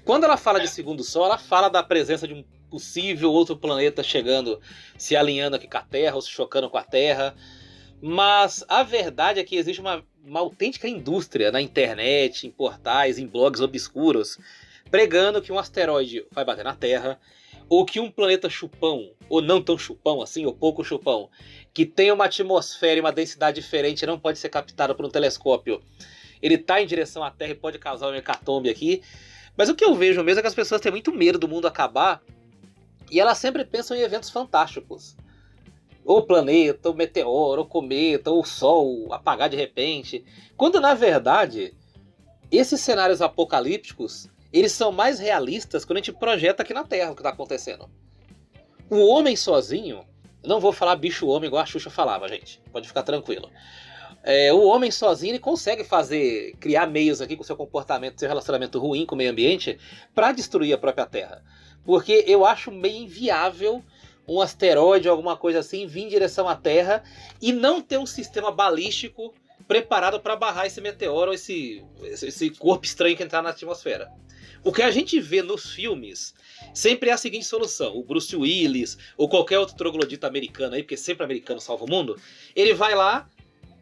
Quando ela fala de Segundo Sol, ela fala da presença de um possível outro planeta chegando, se alinhando aqui com a Terra ou se chocando com a Terra. Mas a verdade é que existe uma autêntica indústria na internet, em portais, em blogs obscuros, pregando que um asteroide vai bater na Terra, ou que um planeta chupão, ou não tão chupão assim, ou pouco chupão, que tem uma atmosfera e uma densidade diferente e não pode ser captado por um telescópio, ele está em direção à Terra e pode causar uma hecatombe aqui. Mas o que eu vejo mesmo é que as pessoas têm muito medo do mundo acabar e elas sempre pensam em eventos fantásticos. Ou planeta, ou meteoro, ou cometa, ou sol apagar de repente. Quando na verdade, esses cenários apocalípticos, eles são mais realistas quando a gente projeta aqui na Terra o que está acontecendo. O homem sozinho, não vou falar bicho-homem igual a Xuxa falava, gente. Pode ficar tranquilo. O homem sozinho ele consegue criar meios aqui com seu comportamento, seu relacionamento ruim com o meio ambiente para destruir a própria Terra. Porque eu acho meio inviável um asteroide ou alguma coisa assim vir em direção à Terra e não ter um sistema balístico preparado para barrar esse meteoro ou esse corpo estranho que entrar na atmosfera. O que a gente vê nos filmes sempre é a seguinte solução. O Bruce Willis, ou qualquer outro troglodita americano aí, porque sempre americano salva o mundo, ele vai lá,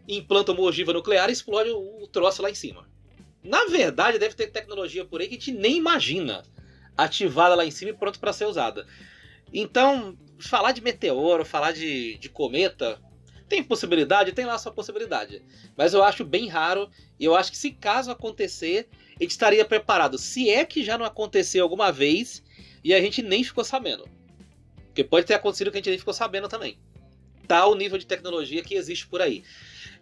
implanta uma ogiva nuclear e explode o troço lá em cima. Na verdade, deve ter tecnologia por aí que a gente nem imagina ativada lá em cima e pronto para ser usada. Então, falar de meteoro, falar de cometa, tem possibilidade? Tem lá a sua possibilidade. Mas eu acho bem raro, e eu acho que se caso acontecer, a gente estaria preparado. Se é que já não aconteceu alguma vez e a gente nem ficou sabendo. Porque pode ter acontecido que a gente nem ficou sabendo também. Tá o nível de tecnologia que existe por aí.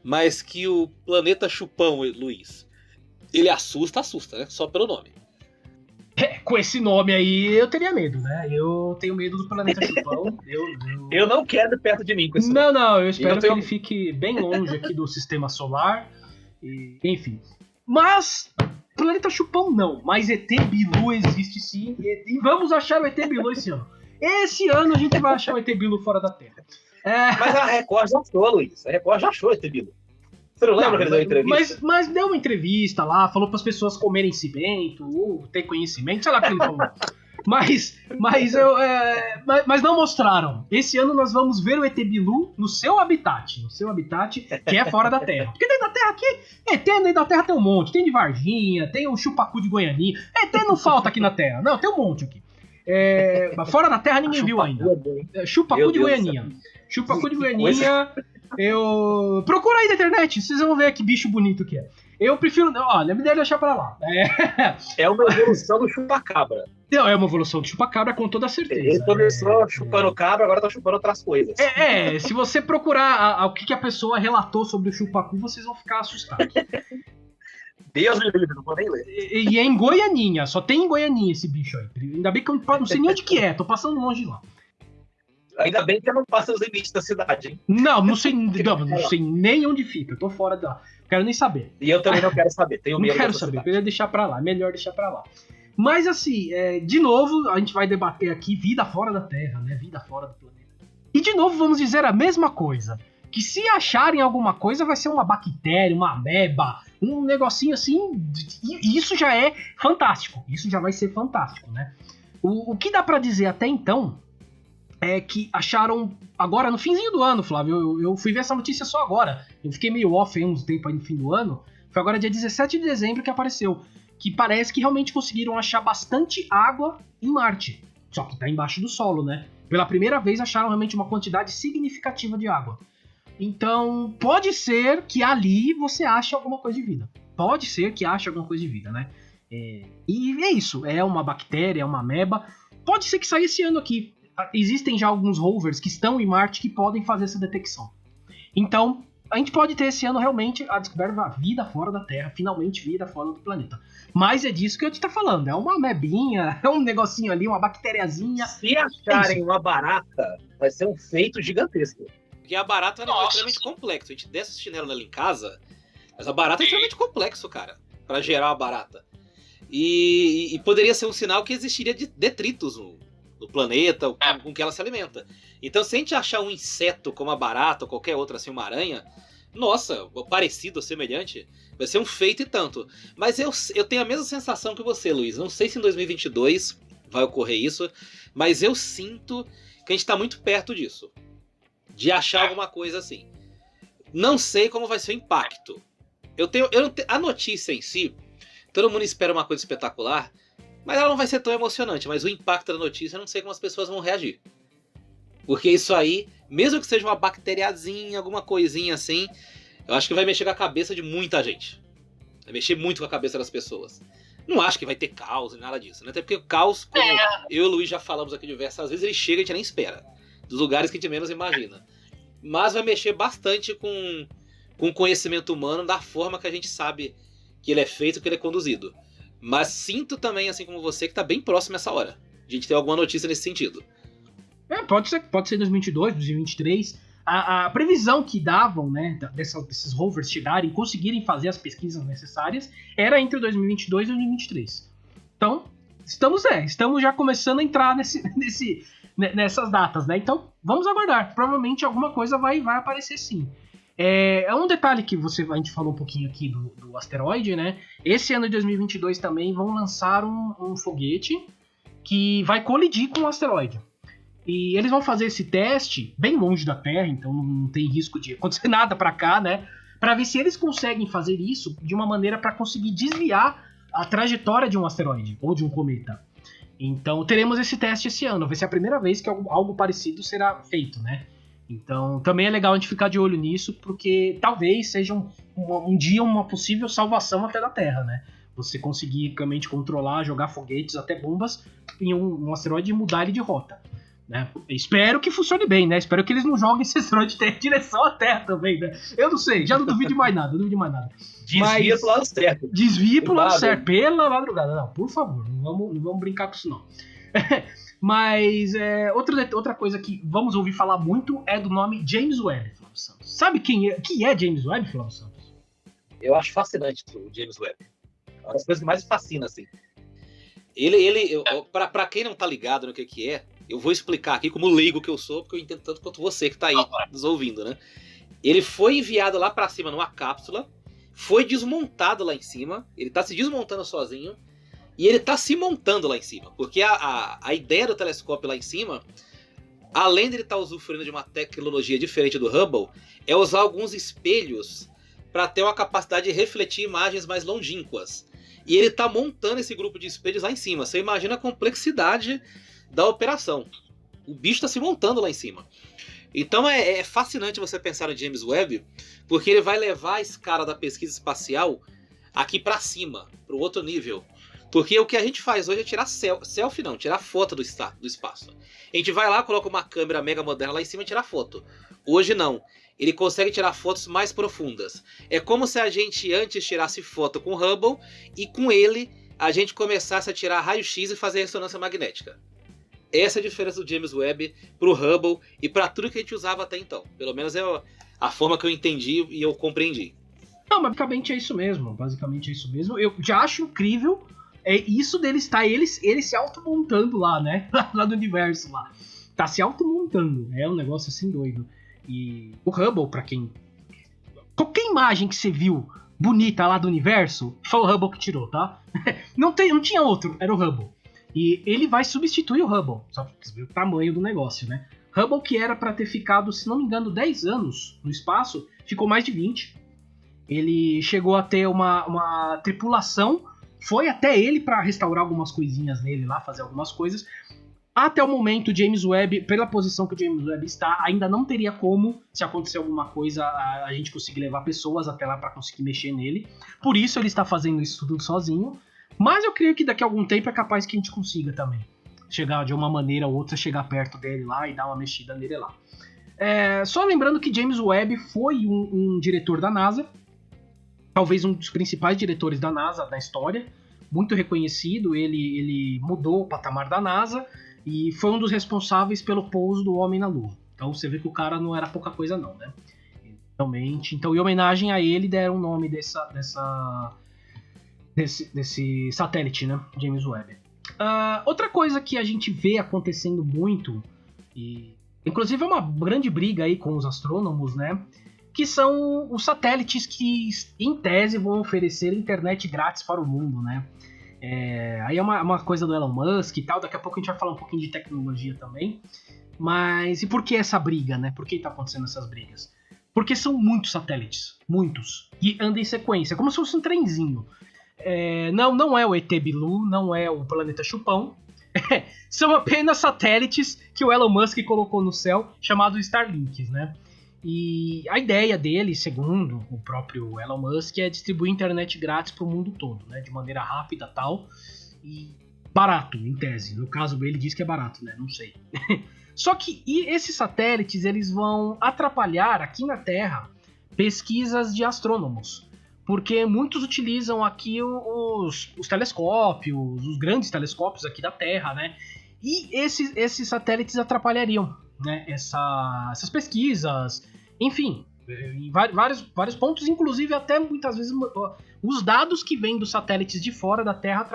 Mas que o planeta Chupão, Luiz, ele assusta, né? Só pelo nome. Com esse nome aí, eu teria medo, né? Eu tenho medo do planeta Chupão. Eu não quero perto de mim com isso. Não, eu espero que ele fique bem longe aqui do sistema solar. Enfim. Mas, planeta Chupão não. Mas ET Bilu existe sim. E vamos achar o ET Bilu esse ano. Esse ano a gente vai achar o ET Bilu fora da Terra. Mas a Record já achou, Luiz. A Record já achou o ET Bilu. Você não lembra que ele deu entrevista? Mas deu uma entrevista lá, falou para as pessoas comerem cimento, ou ter conhecimento, sei lá o que ele falou. Mas não mostraram. Esse ano nós vamos ver o ET Bilu no seu habitat, que é fora da Terra. Porque dentro da Terra aqui, ET dentro da Terra tem um monte. Tem de Varginha, tem o Chupacu de Goianinha. ET não falta aqui na Terra. Não, tem um monte aqui. Mas fora da Terra ninguém viu ainda. Chupacu de Goianinha. Chupacu de Goianinha. Procura aí na internet, vocês vão ver que bicho bonito que é. Eu prefiro. Olha, me deve deixar pra lá. É uma evolução do chupacabra. Não, é uma evolução do chupacabra com toda certeza. Ele começou chupando cabra, agora tá chupando outras coisas. Se você procurar o que a pessoa relatou sobre o chupacu, vocês vão ficar assustados. Deus me livre, não vou nem ler. E é em Goianinha, só tem em Goianinha esse bicho aí. Ainda bem que eu não sei nem onde que é, tô passando longe de lá. Ainda bem que eu não passo os limites da cidade, hein? Não sei nem onde fica, eu tô fora da. Quero nem saber. E eu também não quero saber, tenho medo. Não quero saber, eu ia deixar pra lá, melhor deixar pra lá. Mas assim, de novo, a gente vai debater aqui vida fora da Terra, né? Vida fora do planeta. E de novo vamos dizer a mesma coisa. Que se acharem alguma coisa, vai ser uma bactéria, uma ameba, um negocinho assim. E isso já é fantástico. Isso já vai ser fantástico, né? O que dá pra dizer até então é que acharam agora no finzinho do ano, Flávio. Eu fui ver essa notícia só agora. Eu fiquei meio off aí uns tempo aí no fim do ano. Foi agora dia 17 de dezembro que apareceu. Que parece que realmente conseguiram achar bastante água em Marte. Só que tá embaixo do solo, né? Pela primeira vez acharam realmente uma quantidade significativa de água. Então, pode ser que ali você ache alguma coisa de vida. Pode ser que ache alguma coisa de vida, né? E é isso. É uma bactéria, é uma ameba. Pode ser que saia esse ano aqui. Existem já alguns rovers que estão em Marte que podem fazer essa detecção. Então, a gente pode ter esse ano realmente a descoberta da vida fora da Terra. Finalmente, vida fora do planeta. Mas é disso que eu te tá falando. É uma amebinha, é um negocinho ali, uma bacteriazinha. Se acharem uma barata, vai ser um feito gigantesco. Porque a barata é um negócio extremamente complexo. A gente desce o chinelo dela em casa, mas a barata é extremamente complexo, cara, pra gerar uma barata. E poderia ser um sinal que existiria de detritos no planeta com que ela se alimenta. Então, se a gente achar um inseto como a barata ou qualquer outra, assim, uma aranha, nossa, parecido ou semelhante, vai ser um feito e tanto. Mas eu tenho a mesma sensação que você, Luiz. Não sei se em 2022 vai ocorrer isso, mas eu sinto que a gente tá muito perto disso. De achar alguma coisa assim. Não sei como vai ser o impacto. A notícia em si, todo mundo espera uma coisa espetacular, mas ela não vai ser tão emocionante. Mas o impacto da notícia, eu não sei como as pessoas vão reagir. Porque isso aí, mesmo que seja uma bacteriazinha, alguma coisinha assim, eu acho que vai mexer com a cabeça de muita gente. Vai mexer muito com a cabeça das pessoas. Não acho que vai ter caos e nada disso, né? Até porque o caos, como eu e o Luiz já falamos aqui diversas vezes, ele chega e a gente nem espera. Dos lugares que a gente menos imagina. Mas vai mexer bastante com o conhecimento humano da forma que a gente sabe que ele é feito, que ele é conduzido. Mas sinto também, assim como você, que tá bem próximo essa hora. A gente tem alguma notícia nesse sentido. Pode ser 2022, 2023. A previsão que davam, né, desses rovers chegarem e conseguirem fazer as pesquisas necessárias era entre 2022 e 2023. Então, estamos já começando a entrar nessas datas, né? Então, vamos aguardar. Provavelmente alguma coisa vai aparecer sim. É um detalhe que a gente falou um pouquinho aqui do asteroide, né? Esse ano de 2022 também vão lançar um foguete que vai colidir com o asteroide. E eles vão fazer esse teste bem longe da Terra, então não tem risco de acontecer nada para cá, né? Para ver se eles conseguem fazer isso de uma maneira para conseguir desviar a trajetória de um asteroide ou de um cometa. Então teremos esse teste esse ano, vai ser a primeira vez que algo parecido será feito, né? Então também é legal a gente ficar de olho nisso, porque talvez seja um dia uma possível salvação até da Terra, né? Você conseguir realmente controlar, jogar foguetes, até bombas em um asteroide e mudar ele de rota. Né? Espero que funcione bem, né? Espero que eles não joguem esse asteroide em direção à Terra também, né? Eu não sei, já não duvido de mais nada, Desvia pro lado certo. Desvia pro lado certo, pela madrugada. Não, por favor, não vamos brincar com isso não. Mas outra coisa que vamos ouvir falar muito é do nome James Webb, Flávio Santos. Sabe quem é James Webb, Flávio Santos? Eu acho fascinante o James Webb. É uma das coisas que mais me fascina, assim. Pra quem não tá ligado no que é, eu vou explicar aqui como leigo que eu sou, porque eu entendo tanto quanto você que tá aí nos ouvindo, né? Ele foi enviado lá pra cima numa cápsula, foi desmontado lá em cima, ele tá se desmontando sozinho, e ele tá se montando lá em cima, porque a ideia do telescópio lá em cima, além de ele estar usufruindo de uma tecnologia diferente do Hubble, é usar alguns espelhos para ter uma capacidade de refletir imagens mais longínquas. E ele tá montando esse grupo de espelhos lá em cima. Você imagina a complexidade da operação. O bicho tá se montando lá em cima. Então é fascinante você pensar no James Webb, porque ele vai levar a escala da pesquisa espacial aqui para cima, para o outro nível. Porque o que a gente faz hoje é tirar selfie não, tirar foto do espaço. A gente vai lá, coloca uma câmera mega moderna lá em cima e tira foto. Hoje não. Ele consegue tirar fotos mais profundas. É como se a gente antes tirasse foto com o Hubble e com ele a gente começasse a tirar raio-x e fazer ressonância magnética. Essa é a diferença do James Webb pro Hubble e para tudo que a gente usava até então. Pelo menos é a forma que eu entendi e eu compreendi. Não, mas basicamente é isso mesmo. Eu já acho incrível isso dele estar ele se automontando lá, né? Lá do universo lá. Tá se automontando. É um negócio assim doido. E o Hubble, pra quem... Qualquer imagem que você viu bonita lá do universo, foi o Hubble que tirou, tá? Não tinha outro, era o Hubble. E ele vai substituir o Hubble, só pra você ver o tamanho do negócio, né? Hubble, que era pra ter ficado, se não me engano, 10 anos no espaço, ficou mais de 20. Ele chegou a ter uma tripulação, foi até ele pra restaurar algumas coisinhas nele lá, fazer algumas coisas. Até o momento, o James Webb, pela posição que o James Webb está, ainda não teria como, se acontecer alguma coisa, a gente conseguir levar pessoas até lá para conseguir mexer nele. Por isso ele está fazendo isso tudo sozinho. Mas eu creio que daqui a algum tempo é capaz que a gente consiga também chegar de uma maneira ou outra, chegar perto dele lá e dar uma mexida nele lá. Só lembrando que James Webb foi um diretor da NASA, talvez um dos principais diretores da NASA da história, muito reconhecido. Ele mudou o patamar da NASA e foi um dos responsáveis pelo pouso do homem na Lua. Então você vê que o cara não era pouca coisa não, né? Realmente. Então, em homenagem a ele, deram o nome desse satélite, né? James Webb. Outra coisa que a gente vê acontecendo muito, e inclusive é uma grande briga aí com os astrônomos, né? Que são os satélites que, em tese, vão oferecer internet grátis para o mundo, né? Aí é uma coisa do Elon Musk e tal, daqui a pouco a gente vai falar um pouquinho de tecnologia também. Mas e por que essa briga, né? Por que tá acontecendo essas brigas? Porque são muitos satélites, muitos, e andam em sequência, como se fosse um trenzinho. Não é o ET Bilu, não é o Planeta Chupão, são apenas satélites que o Elon Musk colocou no céu, chamados Starlinks, né? E a ideia dele, segundo o próprio Elon Musk, é distribuir internet grátis para o mundo todo, né? De maneira rápida e tal, e barato, em tese. No caso, ele diz que é barato, né? Não sei. Só que esses satélites, eles vão atrapalhar aqui na Terra pesquisas de astrônomos, porque muitos utilizam aqui os telescópios, os grandes telescópios aqui da Terra, né? E esses satélites atrapalhariam, né, essas pesquisas, enfim, em vários pontos, inclusive até muitas vezes os dados que vêm dos satélites de fora da Terra,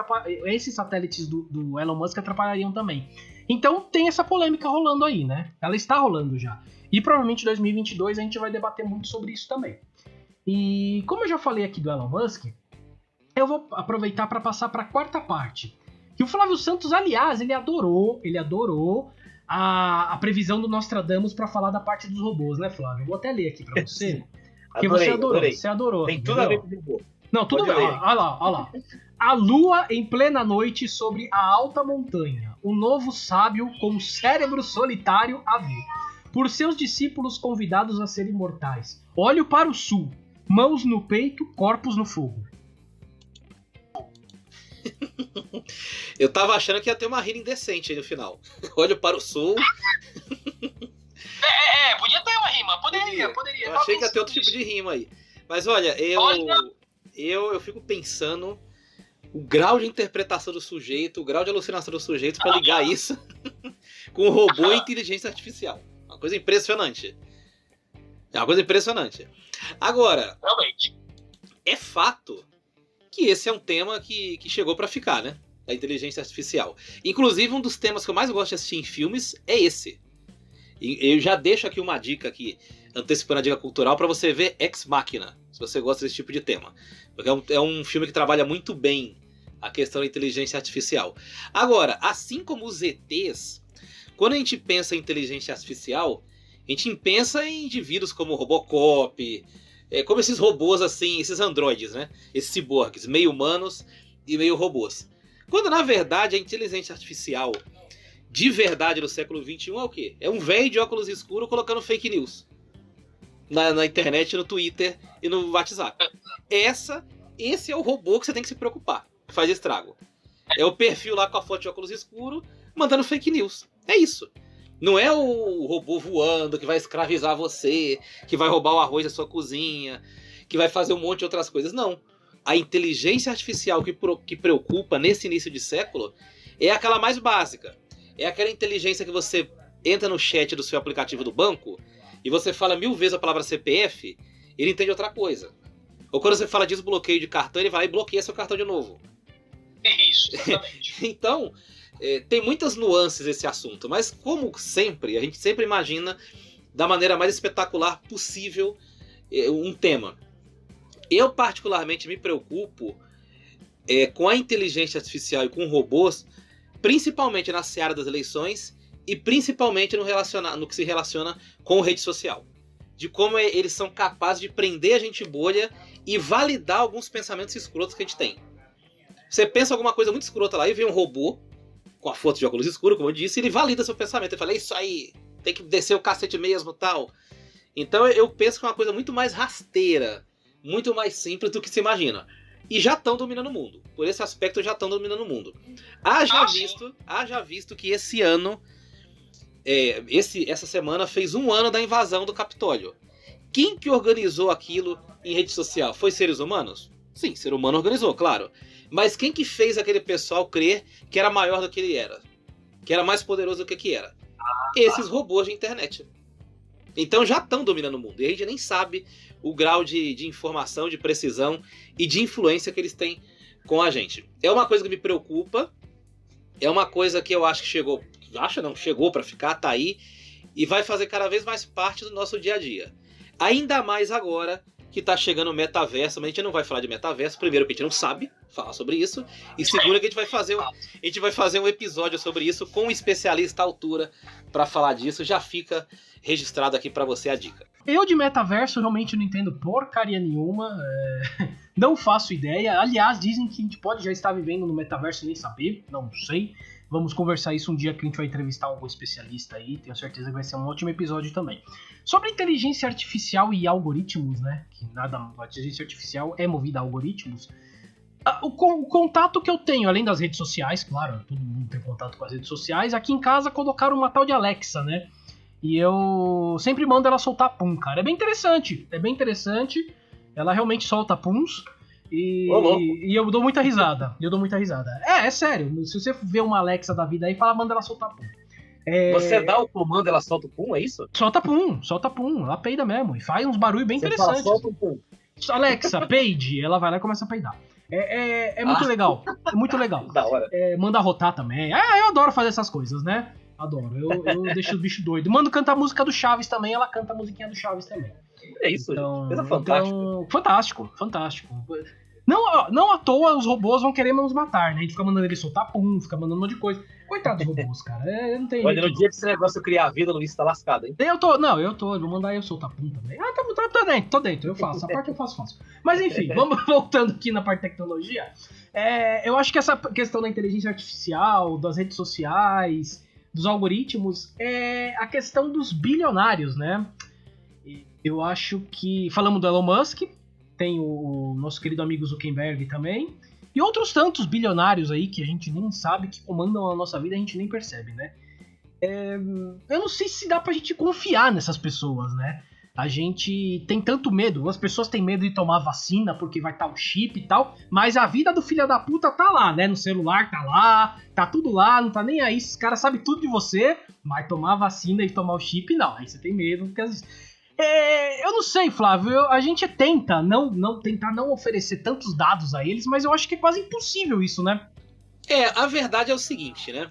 esses satélites do Elon Musk atrapalhariam também. Então tem essa polêmica rolando aí, né? Ela está rolando já. E provavelmente em 2022 a gente vai debater muito sobre isso também. E como eu já falei aqui do Elon Musk, eu vou aproveitar para passar para a quarta parte. Que o Flávio Santos, aliás, ele adorou a previsão do Nostradamus para falar da parte dos robôs, né, Flávio? Eu vou até ler aqui para você. Porque Adorei. Você adorou. Tem tudo a ver com o robô. Não, tudo bem. Olha lá. A lua em plena noite sobre a alta montanha. O novo sábio com cérebro solitário a ver. Por seus discípulos convidados a serem imortais. Olho para o sul. Mãos no peito, corpos no fogo. Eu tava achando que ia ter uma rima indecente aí no final. Olho para o sul. Podia ter uma rima. Poderia. Eu achei que ia ter outro tipo de rima aí. Mas olha, eu fico pensando o grau de interpretação do sujeito, o grau de alucinação do sujeito pra ligar isso com robô e inteligência artificial. Uma coisa impressionante. É uma coisa impressionante. Agora, Realmente. é fato que esse é um tema que chegou pra ficar, né? A inteligência artificial. Inclusive, um dos temas que eu mais gosto de assistir em filmes é esse. E eu já deixo aqui uma dica aqui, antecipando a dica cultural, pra você ver Ex Machina, se você gosta desse tipo de tema. Porque é um filme que trabalha muito bem a questão da inteligência artificial. Agora, assim como os ETs, quando a gente pensa em inteligência artificial, a gente pensa em indivíduos como Robocop, como esses robôs assim, esses androides, né? Esses ciborgues, meio humanos e meio robôs. Quando na verdade a inteligência artificial de verdade no século XXI é o quê? É um velho de óculos escuros colocando fake news na internet, no Twitter e no WhatsApp. Esse é o robô que você tem que se preocupar, que faz estrago. É o perfil lá com a foto de óculos escuros mandando fake news. É isso. Não é o robô voando que vai escravizar você, que vai roubar o arroz da sua cozinha, que vai fazer um monte de outras coisas. Não. A inteligência artificial que preocupa nesse início de século é aquela mais básica. É aquela inteligência que você entra no chat do seu aplicativo do banco e você fala 1000 vezes a palavra CPF, ele entende outra coisa. Ou quando você fala desbloqueio de cartão, ele vai lá e bloqueia seu cartão de novo. Isso, exatamente. Então, tem muitas nuances esse assunto, mas como sempre, a gente sempre imagina da maneira mais espetacular possível um tema. Eu particularmente me preocupo com a inteligência artificial e com robôs, principalmente na seara das eleições e principalmente no que se relaciona com rede social. De como eles são capazes de prender a gente bolha e validar alguns pensamentos escrotos que a gente tem. Você pensa alguma coisa muito escrota lá e vem um robô com a foto de óculos escuros, como eu disse, e ele valida seu pensamento. Ele fala, é isso aí, tem que descer o cacete mesmo, tal. Então eu penso que é uma coisa muito mais rasteira, muito mais simples do que se imagina. E já estão dominando o mundo. Por esse aspecto, já estão dominando o mundo. Haja visto que esse ano, essa semana, fez 1 ano da invasão do Capitólio. Quem que organizou aquilo em rede social? Foi seres humanos? Sim, ser humano organizou, claro. Mas quem que fez aquele pessoal crer que era maior do que ele era? Que era mais poderoso do que era? Esses robôs de internet. Então já estão dominando o mundo. E a gente nem sabe o grau de informação, de precisão e de influência que eles têm com a gente. É uma coisa que me preocupa. É uma coisa que eu acho que chegou... chegou para ficar, tá aí. E vai fazer cada vez mais parte do nosso dia a dia. Ainda mais agora que tá chegando o metaverso, mas a gente não vai falar de metaverso. Primeiro, que a gente não sabe falar sobre isso. E segundo, que a gente vai fazer um episódio sobre isso com um especialista à altura para falar disso. Já fica registrado aqui para você a dica. Eu de metaverso realmente não entendo porcaria nenhuma. Não faço ideia. Aliás, dizem que a gente pode já estar vivendo no metaverso e nem saber. Não sei. Vamos conversar isso um dia que a gente vai entrevistar algum especialista aí. Tenho certeza que vai ser um ótimo episódio também. Sobre inteligência artificial e algoritmos, né? Que a inteligência artificial é movida a algoritmos. O contato que eu tenho, além das redes sociais, claro, todo mundo tem contato com as redes sociais. Aqui em casa colocaram uma tal de Alexa, né? E eu sempre mando ela soltar pum, cara. É bem interessante. Ela realmente solta puns. E eu dou muita risada. É sério. Se você ver uma Alexa da vida aí, manda ela soltar pum. Você dá o comando, ela solta o pum, é isso? Solta pum. Ela peida mesmo. E faz uns barulhos bem interessantes. Solta o pum. Alexa, peide. Ela vai lá e começa a peidar. É muito legal. É muito legal. Da hora. Manda rotar também. Eu adoro fazer essas coisas, né? Adoro. Eu deixo o bicho doido. Mando cantar a música do Chaves também, ela canta a musiquinha do Chaves também. É isso, Então, coisa fantástica. Fantástico. Não à toa os robôs vão querer nos matar, né? A gente fica mandando ele soltar pum, fica mandando um monte de coisa. Coitado dos robôs, cara. Não tem Olha, jeito. no dia que esse negócio criar a vida, o Luiz tá lascado, hein? Eu vou mandar eu soltar pum também. Tô dentro, eu faço. A parte eu faço. Mas enfim, vamos voltando aqui na parte de tecnologia. Eu acho que essa questão da inteligência artificial, das redes sociais, dos algoritmos, é a questão dos bilionários, né? Eu acho que... Falamos do Elon Musk, tem o nosso querido amigo Zuckerberg também, e outros tantos bilionários aí que a gente nem sabe, que comandam a nossa vida, a gente nem percebe, né? Eu não sei se dá pra gente confiar nessas pessoas, né? A gente tem tanto medo, as pessoas têm medo de tomar vacina porque vai estar o chip e tal, mas a vida do filho da puta tá lá, né? No celular tá lá, tá tudo lá, não tá nem aí, esses caras sabem tudo de você, mas tomar vacina e tomar o chip, não, aí você tem medo, porque às vezes... eu não sei, Flávio, a gente tenta tentar não oferecer tantos dados a eles, mas eu acho que é quase impossível isso, né? A verdade é o seguinte, né?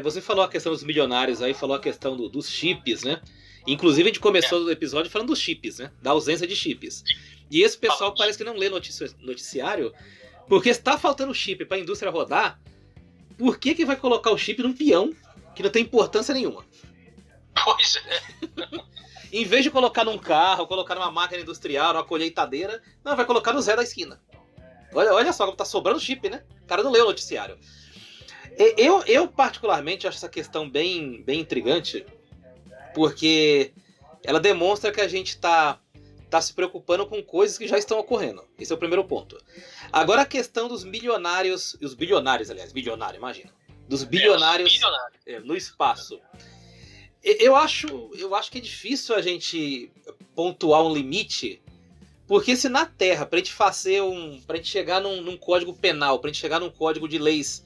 Você falou a questão dos milionários aí, falou a questão dos chips, né? Inclusive a gente começou o episódio falando dos chips, né? Da ausência de chips. E esse pessoal parece que não lê noticiário, porque está faltando chip para a indústria rodar, por que vai colocar o chip num peão que não tem importância nenhuma? Pois é. Em vez de colocar num carro, colocar numa máquina industrial, numa colheitadeira, não, vai colocar no Zé da esquina. Olha só como tá sobrando chip, né? O cara não leu o noticiário. Eu particularmente acho essa questão bem intrigante, porque ela demonstra que a gente tá se preocupando com coisas que já estão ocorrendo. Esse é o primeiro ponto. Agora a questão dos milionários, os bilionários, aliás, bilionário, imagina. Dos bilionários no espaço. Eu acho que é difícil a gente pontuar um limite, porque se na Terra, pra gente chegar num código penal, pra gente chegar num código de leis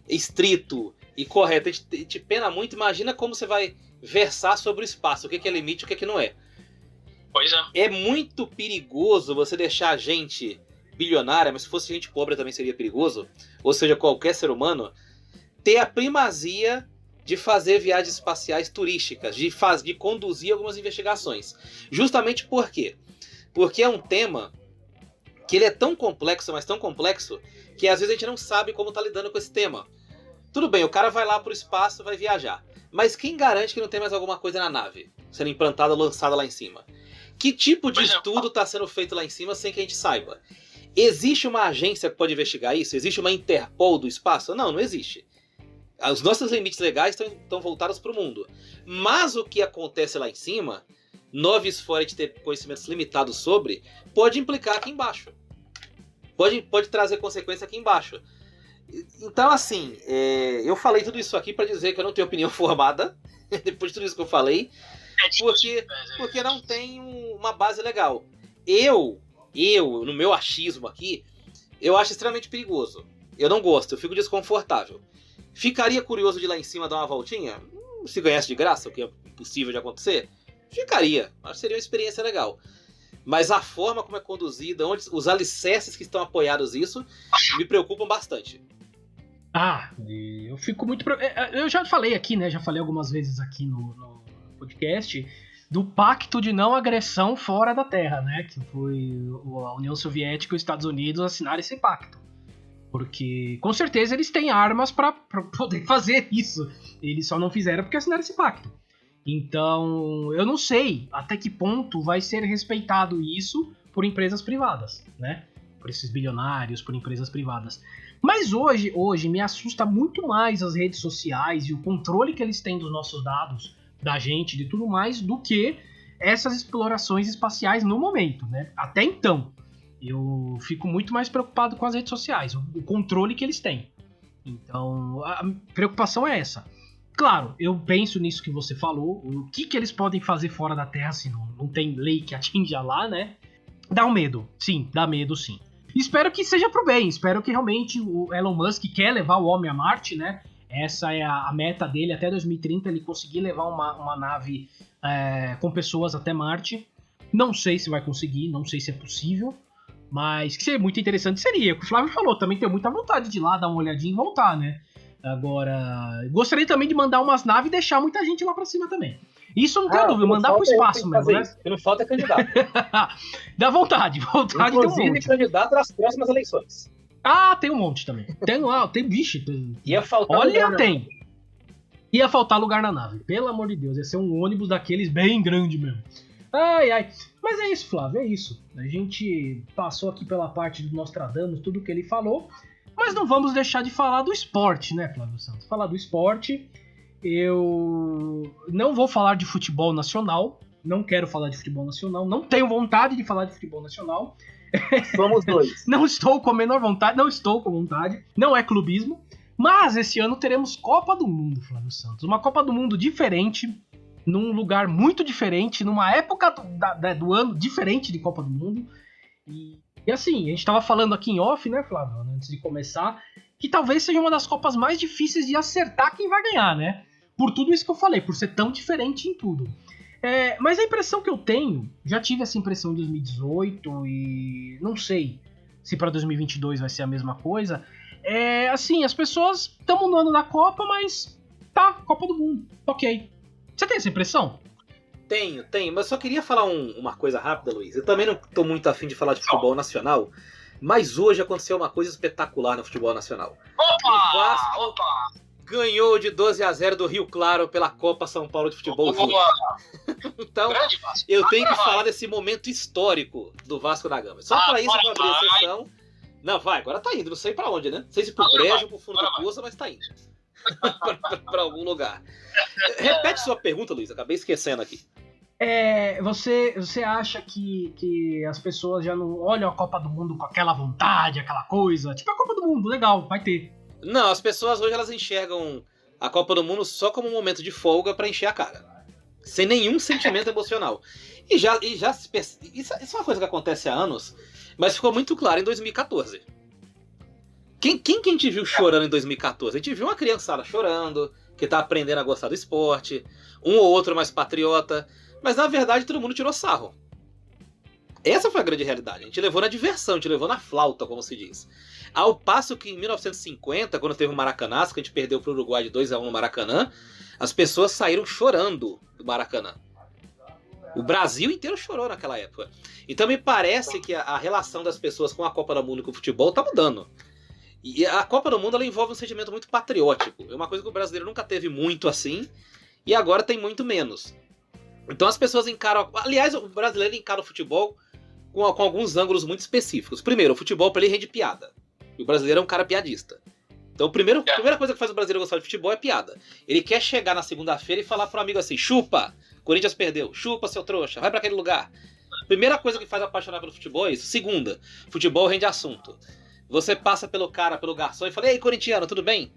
estrito e correto, a gente pena muito, imagina como você vai versar sobre o espaço, o que é limite e o que não é. Pois é. É muito perigoso você deixar a gente bilionária, mas se fosse gente pobre também seria perigoso, ou seja, qualquer ser humano, ter a primazia de fazer viagens espaciais turísticas, de conduzir algumas investigações. Justamente por quê? Porque é um tema que ele é tão complexo, mas tão complexo, que às vezes a gente não sabe como tá lidando com esse tema. Tudo bem, o cara vai lá pro espaço, vai viajar. Mas quem garante que não tem mais alguma coisa na nave sendo implantada ou lançada lá em cima? Que tipo de estudo está sendo feito lá em cima sem que a gente saiba? Existe uma agência que pode investigar isso? Existe uma Interpol do espaço? Não existe. Os nossos limites legais estão voltados para o mundo. Mas o que acontece lá em cima, nós fora de ter conhecimentos limitados sobre, pode implicar aqui embaixo. Pode trazer consequência aqui embaixo. Então, assim, eu falei tudo isso aqui para dizer que eu não tenho opinião formada, depois de tudo isso que eu falei, porque não tem uma base legal. Eu, no meu achismo aqui, eu acho extremamente perigoso. Eu não gosto, eu fico desconfortável. Ficaria curioso de ir lá em cima dar uma voltinha? Se ganhasse de graça, o que é impossível de acontecer? Ficaria, acho que seria uma experiência legal. Mas a forma como é conduzida, os alicerces que estão apoiados nisso, me preocupam bastante. Eu fico muito... Eu já falei aqui, né? Já falei algumas vezes aqui no podcast do pacto de não agressão fora da Terra, né? Que foi a União Soviética e os Estados Unidos assinaram esse pacto. Porque, com certeza, eles têm armas para poder fazer isso. Eles só não fizeram porque assinaram esse pacto. Então, eu não sei até que ponto vai ser respeitado isso por empresas privadas, né? Por esses bilionários, por empresas privadas. Mas hoje me assusta muito mais as redes sociais e o controle que eles têm dos nossos dados, da gente, de tudo mais, do que essas explorações espaciais no momento, né? Até então, eu fico muito mais preocupado com as redes sociais, o controle que eles têm. Então, a preocupação é essa. Claro, eu penso nisso que você falou, o que eles podem fazer fora da Terra se não tem lei que atinja lá, né? Dá um medo, sim, dá medo sim. Espero que seja pro bem, espero que realmente o Elon Musk quer levar o homem a Marte, né? Essa é a meta dele, até 2030 ele conseguir levar uma nave com pessoas até Marte. Não sei se vai conseguir, não sei se é possível, mas que seria muito interessante seria. O que o Flávio falou, também tenho muita vontade de ir lá, dar uma olhadinha e voltar, né? Agora, gostaria também de mandar umas naves e deixar muita gente lá pra cima também. Isso não tem dúvida, não mandar pro falta espaço mesmo, né? isso. O que não falta é candidato. Dá vontade tem um Inclusive, monte. candidato às próximas eleições. Ah, tem um monte também. Vixe. Ia faltar Olha, lugar, tem. Ia faltar lugar na nave, pelo amor de Deus. Ia ser um ônibus daqueles bem grande mesmo. Ai. Mas é isso, Flávio, é isso. A gente passou aqui pela parte do Nostradamus, tudo que ele falou. Mas não vamos deixar de falar do esporte, né, Flávio Santos? Falar do esporte. Eu não vou falar de futebol nacional. Não quero falar de futebol nacional. Não tenho vontade de falar de futebol nacional. Somos dois. Não estou com a menor vontade. Não é clubismo. Mas esse ano teremos Copa do Mundo, Flávio Santos. Uma Copa do Mundo diferente, num lugar muito diferente, numa época do ano diferente de Copa do Mundo. E assim, a gente estava falando aqui em off, né, Flávio, antes de começar, que talvez seja uma das Copas mais difíceis de acertar quem vai ganhar, né? Por tudo isso que eu falei, por ser tão diferente em tudo. Mas a impressão que eu tenho, já tive essa impressão em 2018 e não sei se para 2022 vai ser a mesma coisa. Assim, as pessoas estão no ano da Copa, mas tá, Copa do Mundo, ok. Você tem essa impressão? Tenho, mas só queria falar uma coisa rápida, Luiz. Eu também não tô muito afim de falar de futebol nacional, mas hoje aconteceu uma coisa espetacular no futebol nacional. Opa! O Vasco ganhou de 12-0 do Rio Claro pela Copa São Paulo de Futebol Júnior. Então, eu tenho que falar desse momento histórico do Vasco da Gama. Só para isso eu vou abrir a sessão. Não, vai, agora tá indo, não sei pra onde, né? Não sei se pro brejo ou pro fundo do poço, mas tá indo. pra algum lugar. Repete sua pergunta, Luiz, acabei esquecendo aqui. Você acha que as pessoas já não olham a Copa do Mundo com aquela vontade, aquela coisa? Tipo, a Copa do Mundo, legal, vai ter. Não, as pessoas hoje elas enxergam a Copa do Mundo só como um momento de folga pra encher a cara. Sem nenhum sentimento emocional. Isso é uma coisa que acontece há anos, mas ficou muito claro em 2014. Quem a gente viu chorando em 2014? A gente viu uma criançada chorando, que tá aprendendo a gostar do esporte, um ou outro mais patriota, mas na verdade todo mundo tirou sarro. Essa foi a grande realidade. A gente levou na diversão, a gente levou na flauta, como se diz. Ao passo que em 1950, quando teve o Maracanaço, que a gente perdeu pro Uruguai de 2-1 no Maracanã, as pessoas saíram chorando do Maracanã. O Brasil inteiro chorou naquela época. Então me parece que a relação das pessoas com a Copa do Mundo e com o futebol tá mudando. E a Copa do Mundo ela envolve um sentimento muito patriótico. É uma coisa que o brasileiro nunca teve muito assim, e agora tem muito menos. Então as pessoas encaram... Aliás, o brasileiro encara o futebol com alguns ângulos muito específicos. Primeiro, o futebol pra ele rende piada. E o brasileiro é um cara piadista. Então a primeira coisa que faz o brasileiro gostar de futebol é piada. Ele quer chegar na segunda-feira e falar pro amigo assim: chupa, Corinthians perdeu, chupa seu trouxa, vai pra aquele lugar. Primeira coisa que faz apaixonar pelo futebol é isso. Segunda, futebol rende assunto. Você passa pelo garçom e fala: ei, corintiano, tudo bem?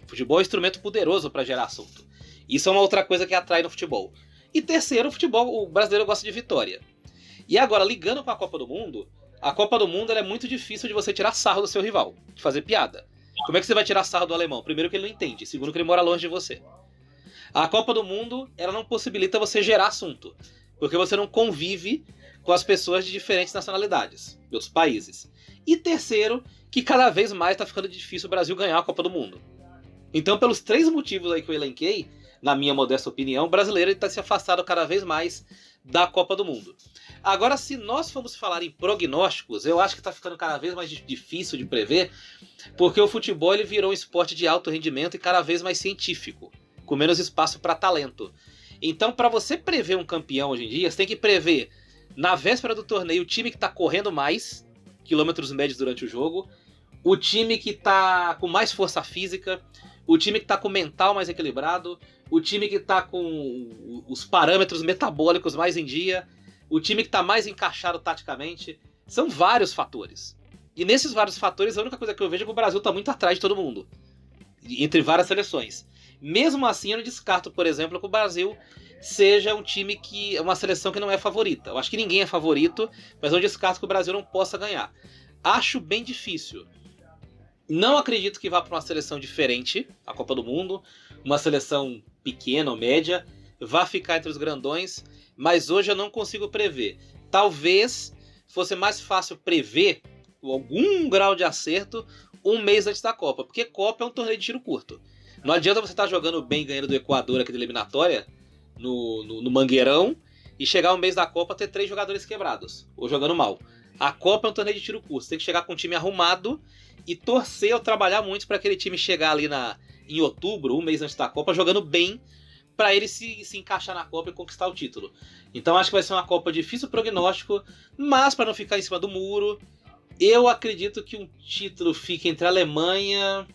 Futebol é um instrumento poderoso pra gerar assunto. Isso é uma outra coisa que atrai no futebol. E terceiro, o brasileiro gosta de vitória. E agora, ligando com a Copa do Mundo, a Copa do Mundo ela é muito difícil de você tirar sarro do seu rival, de fazer piada. Como é que você vai tirar sarro do alemão? Primeiro que ele não entende, segundo que ele mora longe de você. A Copa do Mundo, ela não possibilita você gerar assunto, porque você não convive com as pessoas de diferentes nacionalidades, de outros países. E terceiro, que cada vez mais está ficando difícil o Brasil ganhar a Copa do Mundo. Então, pelos 3 motivos aí que eu elenquei, na minha modesta opinião, o brasileiro está se afastando cada vez mais da Copa do Mundo. Agora, se nós formos falar em prognósticos, eu acho que está ficando cada vez mais difícil de prever, porque o futebol ele virou um esporte de alto rendimento e cada vez mais científico, com menos espaço para talento. Então, para você prever um campeão hoje em dia, você tem que prever, na véspera do torneio, o time que está correndo mais quilômetros médios durante o jogo, o time que está com mais força física, o time que está com o mental mais equilibrado, o time que está com os parâmetros metabólicos mais em dia, o time que está mais encaixado taticamente. São vários fatores. E nesses vários fatores, a única coisa que eu vejo é que o Brasil está muito atrás de todo mundo, entre várias seleções. Mesmo assim, eu não descarto, por exemplo, que o Brasil seja um time que... uma seleção que não é favorita. Eu acho que ninguém é favorito, mas eu descarto que o Brasil não possa ganhar. Acho bem difícil. Não acredito que vá para uma seleção diferente, a Copa do Mundo, uma seleção pequena ou média, vá ficar entre os grandões, mas hoje eu não consigo prever. Talvez fosse mais fácil prever, com algum grau de acerto, um mês antes da Copa, porque Copa é um torneio de tiro curto. Não adianta você estar jogando bem, ganhando do Equador aqui da eliminatória, no Mangueirão, e chegar um mês da Copa ter 3 jogadores quebrados, ou jogando mal. A Copa é um torneio de tiro curto, você tem que chegar com um time arrumado e torcer ou trabalhar muito para aquele time chegar ali em outubro, um mês antes da Copa, jogando bem, para ele se encaixar na Copa e conquistar o título. Então acho que vai ser uma Copa difícil prognóstico, mas para não ficar em cima do muro, eu acredito que um título fique entre a Alemanha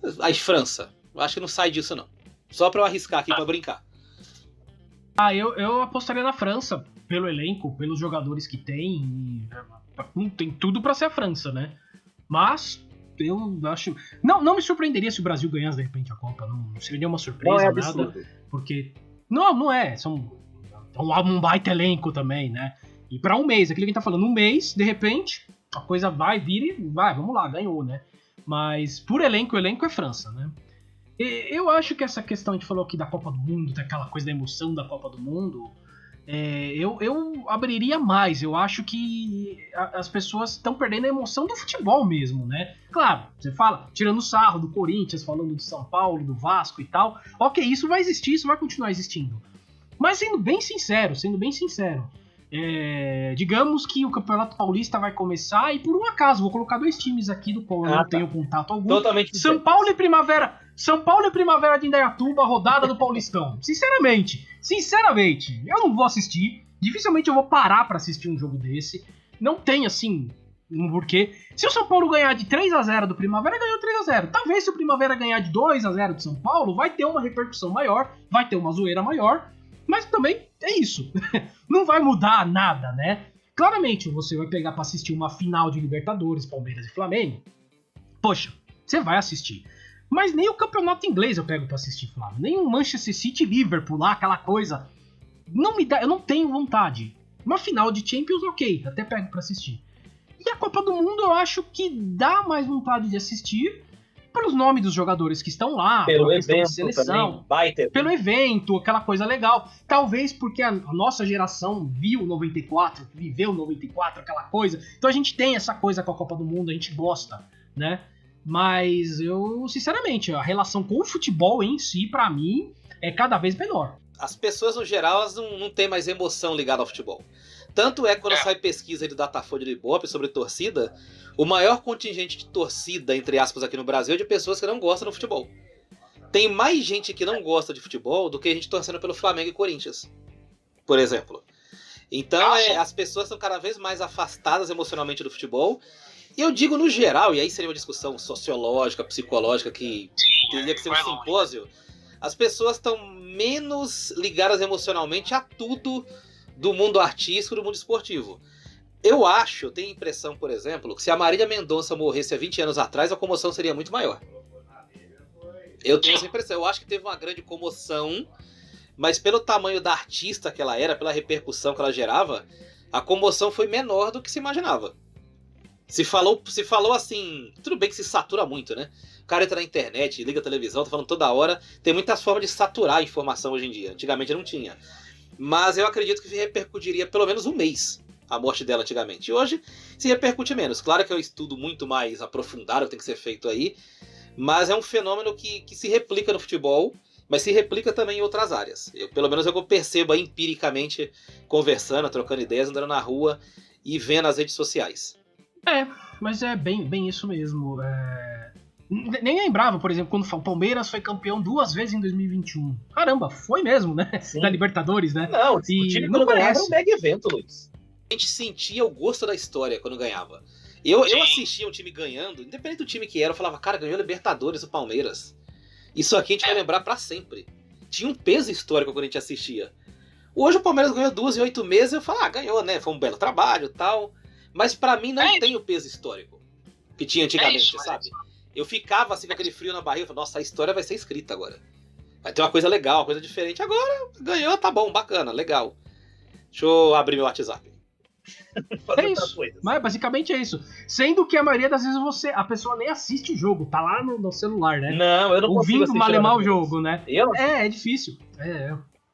e França. Eu acho que não sai disso, não. Só para eu arriscar aqui para brincar. Eu apostaria na França, pelo elenco, pelos jogadores que tem. Tem tudo para ser a França, né? Mas eu acho... Não me surpreenderia se o Brasil ganhasse, de repente, a Copa. Não seria nenhuma surpresa, não é nada. Porque... Não é. São um baita elenco também, né? E para um mês, aquilo que a gente tá falando, um mês, de repente, a coisa vira e vai, vamos lá, ganhou, né? Mas por elenco, o elenco é França, né? E eu acho que essa questão, a gente falou aqui da Copa do Mundo, daquela coisa da emoção da Copa do Mundo, eu abriria mais. Eu acho que as pessoas estão perdendo a emoção do futebol mesmo, né? Claro, você fala, tirando sarro do Corinthians, falando do São Paulo, do Vasco e tal, ok, isso vai existir, isso vai continuar existindo. Mas sendo bem sincero, digamos que o Campeonato Paulista vai começar e por um acaso, vou colocar 2 times aqui do qual eu não tenho contato algum. Totalmente São Paulo e Primavera de Indaiatuba, rodada do Paulistão. Sinceramente, eu não vou assistir. Dificilmente eu vou parar pra assistir um jogo desse. Não tem, assim, um porquê. Se o São Paulo ganhar de 3-0 do Primavera, ganhou 3-0. Talvez se o Primavera ganhar de 2-0 do São Paulo, vai ter uma repercussão maior, vai ter uma zoeira maior. Mas também é isso. Não vai mudar nada, né? Claramente, você vai pegar pra assistir uma final de Libertadores, Palmeiras e Flamengo. Poxa, você vai assistir. Mas nem o campeonato inglês eu pego pra assistir, Flávio. Nem o Manchester City e Liverpool lá, aquela coisa. Não me dá, eu não tenho vontade. Uma final de Champions, ok, até pego pra assistir. E a Copa do Mundo eu acho que dá mais vontade de assistir pelos nomes dos jogadores que estão lá, pelo pela questão evento de seleção, também, pelo evento, aquela coisa legal. Talvez porque a nossa geração viu 94, viveu 94, aquela coisa. Então a gente tem essa coisa com a Copa do Mundo, a gente gosta, né? Mas eu, sinceramente, a relação com o futebol em si, pra mim, é cada vez menor. As pessoas, no geral, elas não têm mais emoção ligada ao futebol. Tanto é que quando sai pesquisa do Datafolha e do Ibope sobre torcida, o maior contingente de torcida, entre aspas, aqui no Brasil é de pessoas que não gostam do futebol. Tem mais gente que não gosta de futebol do que a gente torcendo pelo Flamengo e Corinthians, por exemplo. Então as pessoas estão cada vez mais afastadas emocionalmente do futebol. E eu digo no geral, e aí seria uma discussão sociológica, psicológica, que teria que ser um simpósio. As pessoas estão menos ligadas emocionalmente a tudo do mundo artístico, do mundo esportivo. Eu tenho a impressão, por exemplo, que se a Marília Mendonça morresse há 20 anos atrás, a comoção seria muito maior. Eu tenho essa impressão. Eu acho que teve uma grande comoção, mas pelo tamanho da artista que ela era, pela repercussão que ela gerava, a comoção foi menor do que se imaginava. Se falou assim, tudo bem que se satura muito, né? O cara entra na internet, liga a televisão, tá falando toda hora. Tem muitas formas de saturar a informação hoje em dia. Antigamente não tinha. Mas eu acredito que repercutiria pelo menos um mês a morte dela antigamente. E hoje se repercute menos. Claro que é um estudo muito mais aprofundado que tem que ser feito aí. Mas é um fenômeno que se replica no futebol, mas se replica também em outras áreas. Pelo menos eu percebo aí empiricamente, conversando, trocando ideias, andando na rua e vendo nas redes sociais. Mas é bem isso mesmo. Nem lembrava, por exemplo, quando o Palmeiras foi campeão 2 vezes em 2021. Caramba, foi mesmo, né? Sim. Da Libertadores, né? Não, o time quando ganhava era um mega evento, Luiz. A gente sentia o gosto da história quando ganhava. Eu assistia um time ganhando, independente do time que era, eu falava, cara, ganhou Libertadores o Palmeiras. Isso aqui a gente vai lembrar pra sempre. Tinha um peso histórico quando a gente assistia. Hoje o Palmeiras ganhou 2 em 8 meses, eu falo, ganhou, né? Foi um belo trabalho e tal. Mas pra mim não tem o peso histórico que tinha antigamente, sabe? Eu ficava assim com aquele frio na barriga, falava, nossa, a história vai ser escrita agora. Vai ter uma coisa legal, uma coisa diferente. Agora, ganhou, tá bom, bacana, legal. Deixa eu abrir meu WhatsApp. É isso, mas basicamente é isso. Sendo que a maioria das vezes a pessoa nem assiste o jogo, tá lá no celular, né? Não, eu não consigo ouvindo malemar o jogo, né? É difícil.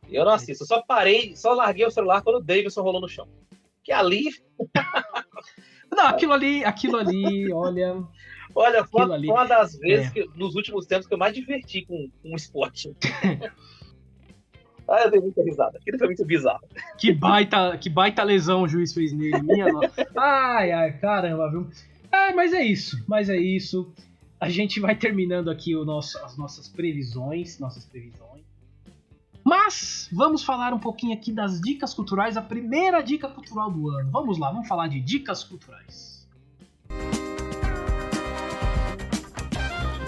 Eu não assisto, eu só larguei o celular quando o Davidson rolou no chão. Que ali... Não, aquilo ali, olha... Olha, foi Aquilo ali, uma das vezes que, nos últimos tempos que eu mais diverti com um esporte. Eu dei muita risada. Aquilo foi muito bizarro. Que baita lesão o juiz fez nele, minha nossa. Ai, caramba, viu? Mas é isso. A gente vai terminando aqui as nossas previsões. Mas vamos falar um pouquinho aqui das dicas culturais, a primeira dica cultural do ano. Vamos lá, vamos falar de dicas culturais.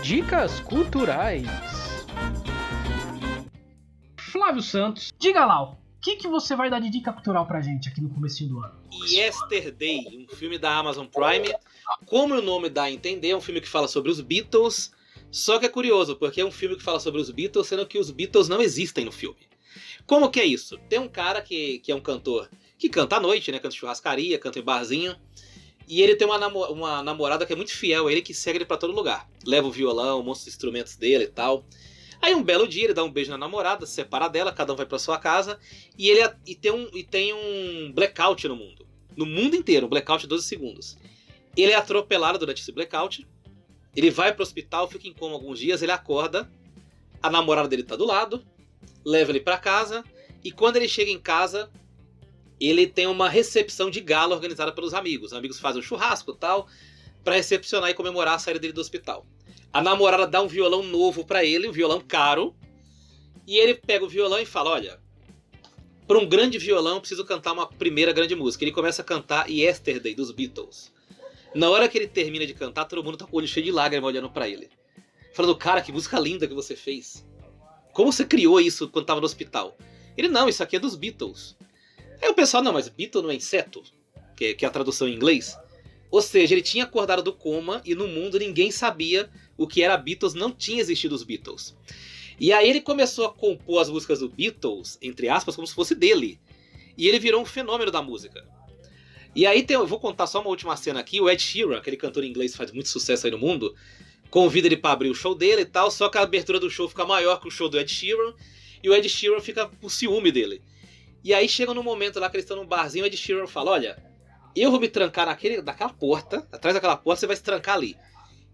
Dicas culturais. Flávio Santos, diga lá, o que você vai dar de dica cultural pra gente aqui no comecinho do ano? Yesterday, um filme da Amazon Prime. Como o nome dá a entender, é um filme que fala sobre os Beatles. Só que é curioso, porque é um filme que fala sobre os Beatles, sendo que os Beatles não existem no filme. Como que é isso? Tem um cara que é um cantor que canta à noite, né? Canta em churrascaria, canta em barzinho. E ele tem uma namorada que é muito fiel a ele, que segue ele pra todo lugar. Leva o violão, mostra os instrumentos dele e tal. Aí um belo dia ele dá um beijo na namorada, se separa dela, cada um vai pra sua casa. E tem um blackout no mundo. No mundo inteiro, um blackout de 12 segundos. Ele é atropelado durante esse blackout. Ele vai pro hospital, fica em coma alguns dias, ele acorda. A namorada dele tá do lado, leva ele pra casa. E quando ele chega em casa, ele tem uma recepção de gala organizada pelos amigos. Os amigos fazem um churrasco e tal, pra recepcionar e comemorar a saída dele do hospital. A namorada dá um violão novo pra ele, um violão caro. E ele pega o violão e fala, olha, para um grande violão eu preciso cantar uma primeira grande música. Ele começa a cantar Yesterday, dos Beatles. Na hora que ele termina de cantar, todo mundo tá com o olho cheio de lágrimas olhando pra ele. Falando, cara, que música linda que você fez. Como você criou isso quando tava no hospital? Ele, não, isso aqui é dos Beatles. Aí o pessoal, não, mas Beatle não é inseto? Que é a tradução em inglês. Ou seja, ele tinha acordado do coma e no mundo ninguém sabia o que era Beatles, não tinha existido os Beatles. E aí ele começou a compor as músicas do Beatles, entre aspas, como se fosse dele. E ele virou um fenômeno da música. E aí eu vou contar só uma última cena aqui. O Ed Sheeran, aquele cantor inglês que faz muito sucesso aí no mundo, convida ele pra abrir o show dele e tal, só que a abertura do show fica maior que o show do Ed Sheeran, e o Ed Sheeran fica com ciúme dele. E aí chega num momento lá que eles estão num barzinho, o Ed Sheeran fala, olha, eu vou me trancar naquela porta, atrás daquela porta você vai se trancar ali.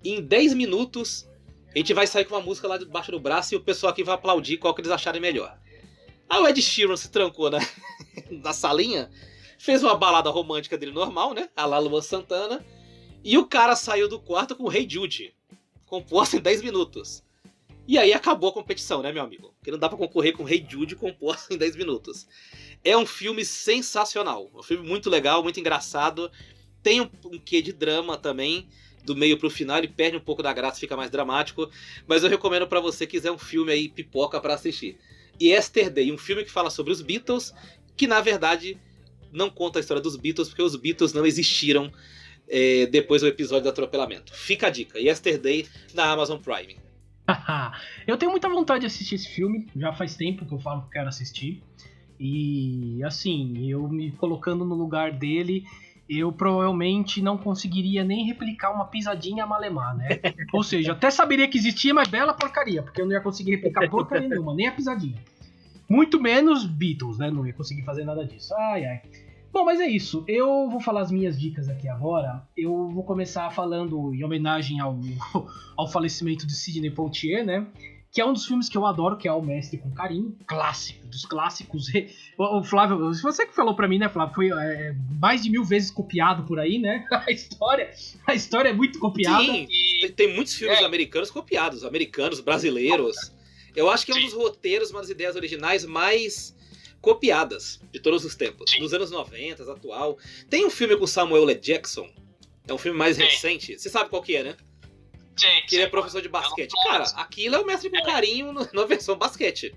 E em 10 minutos a gente vai sair com uma música lá debaixo do braço e o pessoal aqui vai aplaudir qual que eles acharem melhor. Aí o Ed Sheeran se trancou na salinha, fez uma balada romântica dele normal, né? A la Luan Santana. E o cara saiu do quarto com o Hey Jude, composto em 10 minutos. E aí acabou a competição, né, meu amigo? Porque não dá pra concorrer com o Hey Jude composto em 10 minutos. É um filme sensacional. Um filme muito legal, muito engraçado. Tem um quê de drama também. Do meio pro final, ele perde um pouco da graça, fica mais dramático. Mas eu recomendo pra você que quiser um filme aí, pipoca pra assistir. Yesterday, um filme que fala sobre os Beatles, que na verdade não conta a história dos Beatles, porque os Beatles não existiram depois do episódio do atropelamento. Fica a dica, Yesterday na Amazon Prime. Eu tenho muita vontade de assistir esse filme, já faz tempo que eu falo que quero assistir. E assim, eu me colocando no lugar dele, eu provavelmente não conseguiria nem replicar uma pisadinha a Malemar, né? Ou seja, até saberia que existia, mas bela porcaria, porque eu não ia conseguir replicar porcaria nenhuma, nem a pisadinha. Muito menos Beatles, né? Não ia conseguir fazer nada disso. Ai. Bom, mas é isso. Eu vou falar as minhas dicas aqui agora. Eu vou começar falando em homenagem ao falecimento de Sidney Poitier, né? Que é um dos filmes que eu adoro, que é O Mestre com Carinho. Clássico, dos clássicos. O Flávio, você que falou pra mim, né, Flávio? Foi mais de 1000 vezes copiado por aí, né? A história é muito copiada. Sim, tem muitos filmes americanos copiados. Americanos, brasileiros. Eu acho que é um dos roteiros, uma das ideias originais mais copiadas de todos os tempos. Nos anos 90, atual. Tem um filme com Samuel L. Jackson. É um filme mais recente. Você sabe qual que é, né? Que ele é professor de basquete. Cara, aquilo é O Mestre com Carinho na versão basquete.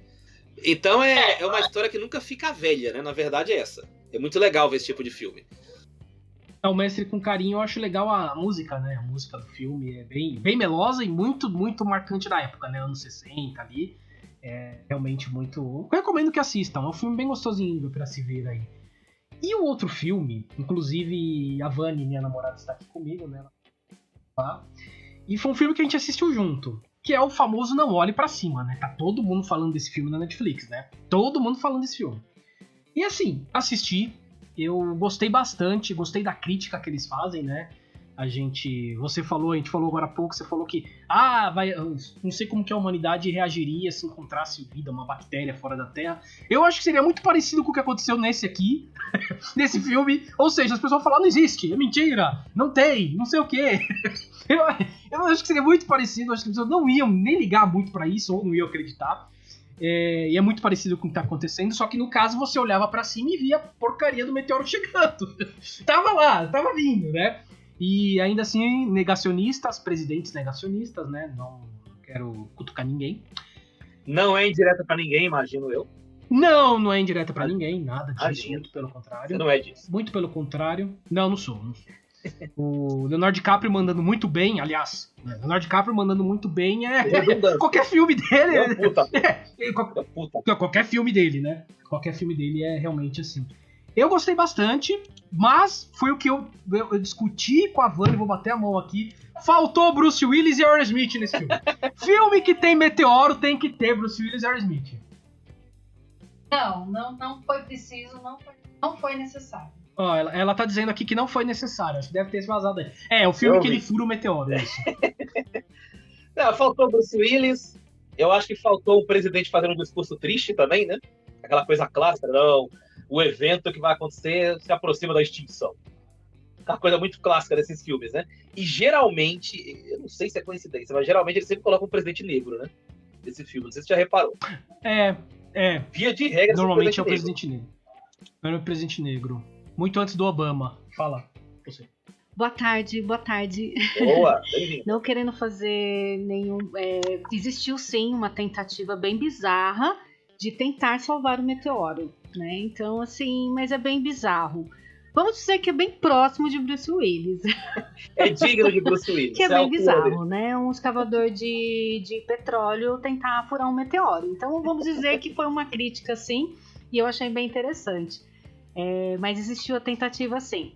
Então é uma história que nunca fica velha, né? Na verdade é essa. É muito legal ver esse tipo de filme. O Mestre com Carinho, eu acho legal a música, né? A música do filme é bem melosa e muito, muito marcante da época, né? Anos 60 ali. É realmente muito... Eu recomendo que assistam. É um filme bem gostosinho pra se ver aí. E o outro filme, inclusive a Vani, minha namorada, está aqui comigo, né? Tá? E foi um filme que a gente assistiu junto, que é o famoso Não Olhe Pra Cima, né? Tá todo mundo falando desse filme na Netflix, né? Todo mundo falando desse filme. E assim, assisti, Eu gostei bastante, gostei da crítica que eles fazem, né? A gente falou agora há pouco, você falou que não sei como que a humanidade reagiria se encontrasse vida, uma bactéria fora da Terra. Eu acho que seria muito parecido com o que aconteceu nesse aqui, nesse filme. Ou seja, as pessoas falam, não existe, é mentira, não tem, não sei o quê. Eu acho que seria muito parecido, acho que as pessoas não iam nem ligar muito pra isso, ou não iam acreditar. E é muito parecido com o que tá acontecendo, só que no caso você olhava pra cima e via a porcaria do meteoro chegando. Tava lá, tava vindo, né? E ainda assim, presidentes negacionistas, né? Não quero cutucar ninguém. Não é indireta pra ninguém, imagino eu. Não é indireta pra ninguém, nada disso, Imagina. muito pelo contrário. Você não é disso. Muito pelo contrário. Não sou. O Leonardo DiCaprio mandando muito bem, aliás, Leonardo DiCaprio mandando muito bem qualquer filme dele. Qualquer filme dele, né? Qualquer filme dele é realmente assim. Eu gostei bastante, mas foi o que eu discuti com a Vânia, vou bater a mão aqui. Faltou Bruce Willis e Aerosmith nesse filme. Filme que tem meteoro tem que ter Bruce Willis e Aerosmith. Não foi preciso, não foi necessário. Ó, ela tá dizendo aqui que não foi necessário, acho que deve ter se vazado aí. É o filme que ele fura o meteoro, é isso. Não, faltou Bruce Willis, eu acho que faltou o presidente fazendo um discurso triste também, né? Aquela coisa clássica, não, o evento que vai acontecer se aproxima da extinção. Aquela coisa muito clássica desses filmes, né? E geralmente, eu não sei se é coincidência, mas geralmente eles sempre colocam um presidente negro, né? Nesse filme, não sei se você já reparou. Via de regra, normalmente é o presidente negro. Era o presidente negro. Muito antes do Obama. Fala, você. Boa tarde. Boa, bem-vindo. Não querendo fazer nenhum... existiu sim uma tentativa bem bizarra de tentar salvar o meteoro, né? Então, assim, mas é bem bizarro. Vamos dizer que é bem próximo de Bruce Willis. É digno de Bruce Willis. Que é bem bizarro, né? Um escavador de petróleo tentar furar um meteoro. Então, vamos dizer que foi uma crítica, sim, e eu achei bem interessante. Mas existiu a tentativa, sim.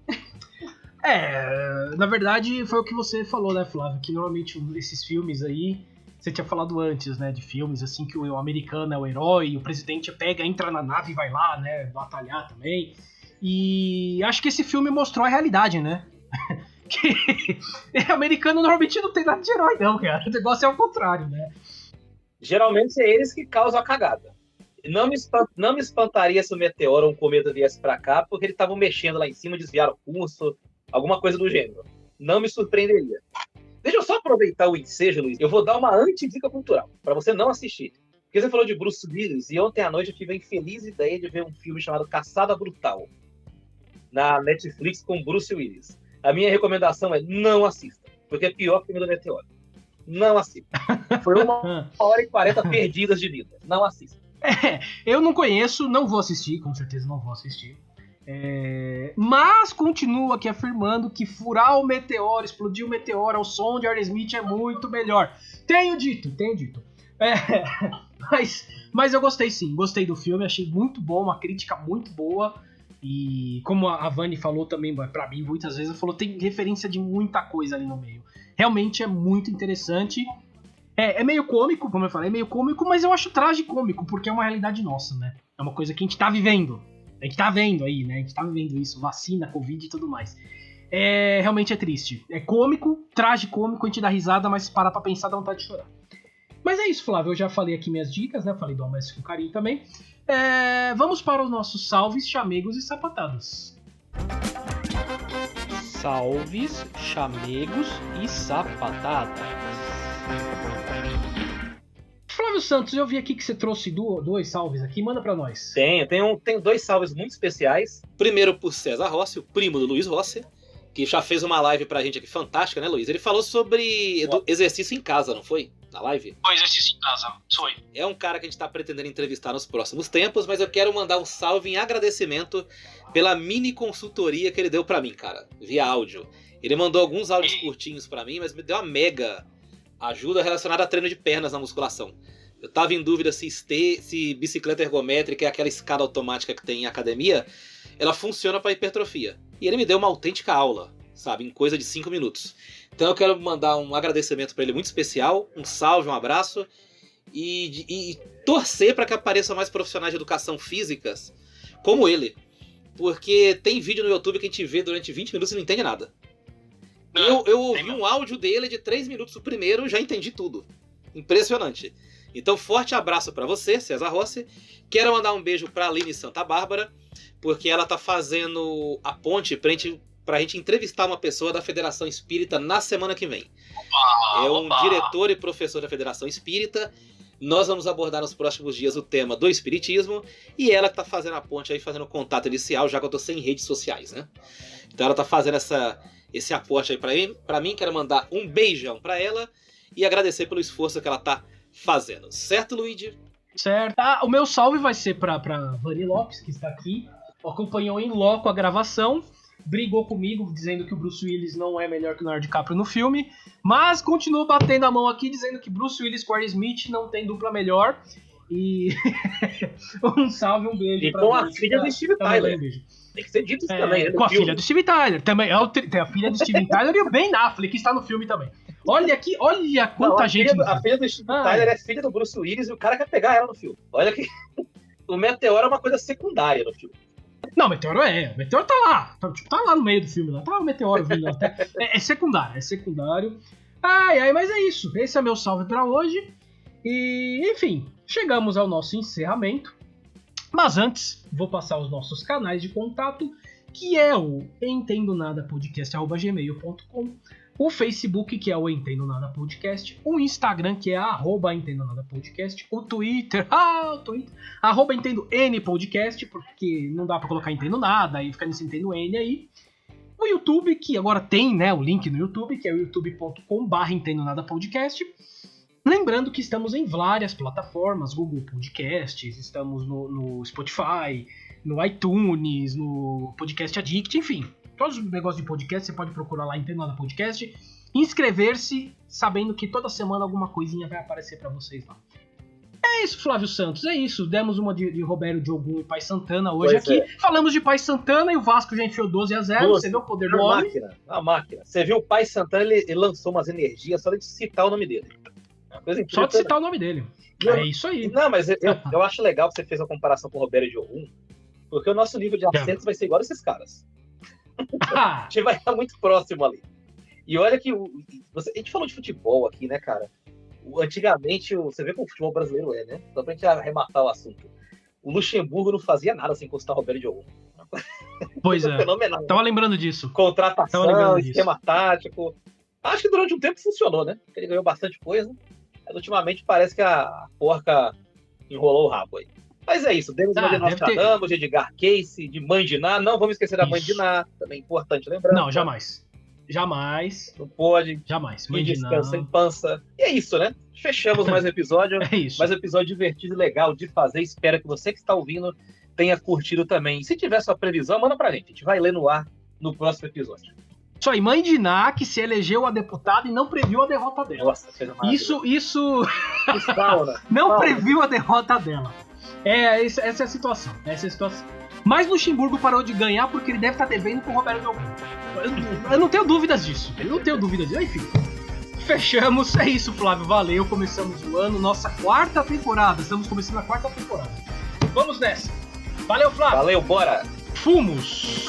Na verdade, foi o que você falou, né, Flávio? Que normalmente esses filmes aí, você tinha falado antes, né, de filmes assim que o americano é o herói, o presidente entra na nave e vai lá, né, batalhar também. E acho que esse filme mostrou a realidade, né? Que americano normalmente não tem nada de herói, não, cara. O negócio é o contrário, né? Geralmente é eles que causam a cagada. Não me espantaria se o meteoro ou um cometa viesse pra cá, porque eles estavam mexendo lá em cima, desviaram o curso, alguma coisa do gênero. Não me surpreenderia. Deixa eu só aproveitar o ensejo, Luiz. Eu vou dar uma antidica cultural, pra você não assistir. Porque você falou de Bruce Willis, e ontem à noite eu tive a infeliz ideia de ver um filme chamado Caçada Brutal, na Netflix com Bruce Willis. A minha recomendação é não assista, porque é pior que o filme do meteoro. Não assista. Foi 1h40 perdidas de vida. Não assista. Eu não conheço, não vou assistir, com certeza não vou assistir. Mas continuo aqui afirmando que furar o meteoro, explodir o meteoro ao som de Aerosmith é muito melhor. Tenho dito. Mas eu gostei sim, gostei do filme, achei muito bom, uma crítica muito boa. E como a Vani falou também, pra mim, muitas vezes, ela falou, tem referência de muita coisa ali no meio. Realmente é muito interessante. É meio cômico, como eu falei, mas eu acho tragicômico, porque é uma realidade nossa, né? É uma coisa que a gente tá vivendo. A gente tá vendo aí, né? A gente tá vivendo isso, vacina, Covid e tudo mais. Realmente é triste. É cômico, tragicômico, a gente dá risada, mas se parar pra pensar dá vontade de chorar. Mas é isso, Flávio, eu já falei aqui minhas dicas, né? Falei do Almoço com Carinho também. Vamos para os nossos salves, chamegos e sapatadas. Salves, chamegos e sapatadas. Flávio Santos, eu vi aqui que você trouxe dois salves aqui, manda pra nós. Tenho dois salves muito especiais. Primeiro por César Rossi, o primo do Luiz Rossi, que já fez uma live pra gente aqui fantástica, né, Luiz? Ele falou sobre exercício em casa, não foi? Na live? Foi exercício em casa, foi. É um cara que a gente tá pretendendo entrevistar nos próximos tempos, mas eu quero mandar um salve em agradecimento pela mini consultoria que ele deu pra mim, cara, via áudio. Ele mandou alguns áudios curtinhos pra mim, mas me deu uma mega ajuda relacionada a treino de pernas na musculação. Eu tava em dúvida se bicicleta ergométrica é aquela escada automática que tem em academia, ela funciona para hipertrofia. E ele me deu uma autêntica aula, sabe, em coisa de 5 minutos. Então eu quero mandar um agradecimento para ele muito especial, um salve, um abraço, e torcer para que apareçam mais profissionais de educação físicas como ele. porque tem vídeo no YouTube que a gente vê durante 20 minutos e não entende nada. Eu ouvi um áudio dele de 3 minutos o primeiro, já entendi tudo. Impressionante. Então, forte abraço pra você, César Rossi. Quero mandar um beijo pra Aline Santa Bárbara, porque ela tá fazendo a ponte pra gente entrevistar uma pessoa da Federação Espírita na semana que vem. É um diretor e professor da Federação Espírita. Nós vamos abordar nos próximos dias o tema do espiritismo, e ela que tá fazendo a ponte aí, fazendo o contato inicial, já que eu tô sem redes sociais, né? Então ela tá fazendo esse aporte aí pra mim. Quero mandar um beijão pra ela e agradecer pelo esforço que ela tá fazendo. Certo, Luigi? Certo. O meu salve vai ser pra Vani Lopes, que está aqui, acompanhou em loco a gravação, brigou comigo dizendo que o Bruce Willis não é melhor que o Leonardo DiCaprio no filme, mas continua batendo a mão aqui dizendo que Bruce Willis e Will Smith não tem dupla melhor. E um salve, um beijo. E com a filha do Steve Tyler. Tem que ser dito isso também, né? Com a filha do Steve Tyler. Também tem a filha do Steve Tyler e o Ben Affleck, que está no filme também. Olha aqui, olha quanta gente. A filha do Steve Tyler é filha do Bruce Willis e o cara quer pegar ela no filme. Olha que o Meteoro é uma coisa secundária no filme. Não, o Meteoro tá lá. Tá lá no meio do filme. Lá. Tá o Meteoro vindo até. É secundário. Mas é isso. Esse é meu salve pra hoje. E, enfim, chegamos ao nosso encerramento. Mas antes, vou passar os nossos canais de contato, que é o entendonadapodcast@gmail.com, o Facebook, que é o Entendo Nada Podcast, o Instagram, que é @entendonadapodcast, o Twitter, @entendonpodcast, porque não dá pra colocar Entendo Nada, aí fica nesse Entendo N aí. O YouTube, que agora tem, né, o link no YouTube, que é o youtube.com/entendonadapodcast. Lembrando que estamos em várias plataformas, Google Podcasts, estamos no Spotify, no iTunes, no Podcast Addict, enfim. Todos os negócios de podcast você pode procurar lá em Entendo Nada Podcast, inscrever-se, sabendo que toda semana alguma coisinha vai aparecer para vocês lá. É isso, Flávio Santos, é isso. Demos uma de Roberto Diogun e Pai Santana hoje aqui. Falamos de Pai Santana e o Vasco já enfiou 12-0. Você viu o poder do homem? A máquina. Você viu o Pai Santana, ele lançou umas energias só de citar o nome dele. Só de citar o nome dele. É isso aí. Não, mas eu acho legal que você fez a comparação com o Roberto Diogun, porque o nosso nível de acentos vai ser igual a esses caras. A gente vai estar muito próximo ali. E olha que a gente falou de futebol aqui, né, cara? Antigamente, você vê como o futebol brasileiro é, né? Só pra gente arrematar o assunto. O Luxemburgo não fazia nada sem encostar o Roberto Diogun. Pois é. Fenomenal. Tava lembrando disso. Contratação, esquema tático. Acho que durante um tempo funcionou, né? Ele ganhou bastante coisa. Mas ultimamente parece que a porca enrolou o rabo aí. Mas é isso. Demos uma de Nostradamus, de Edgar Cayce, de Mãe de Ná. Não vamos esquecer da Mãe de Ná. Também é importante lembrar. Não, jamais. Não pode. Jamais. Mãe de descansa em pança. E é isso, né? Fechamos mais um episódio. É isso. Mais um episódio divertido e legal de fazer. Espero que você que está ouvindo tenha curtido também. Se tiver sua previsão, manda pra gente. A gente vai ler no ar no próximo episódio. Isso aí, Mãe de Ná, que se elegeu a deputada e não previu a derrota dela. Nossa, isso... Não previu a derrota dela. Essa é a situação. Mas Luxemburgo parou de ganhar porque ele deve estar devendo com o Roberto Diogun. Eu não tenho dúvidas disso. Enfim, fechamos. É isso, Flávio. Valeu. Começamos o ano, nossa 4ª temporada. Estamos começando a 4ª temporada. Vamos nessa. Valeu, Flávio. Valeu, bora. Fumos.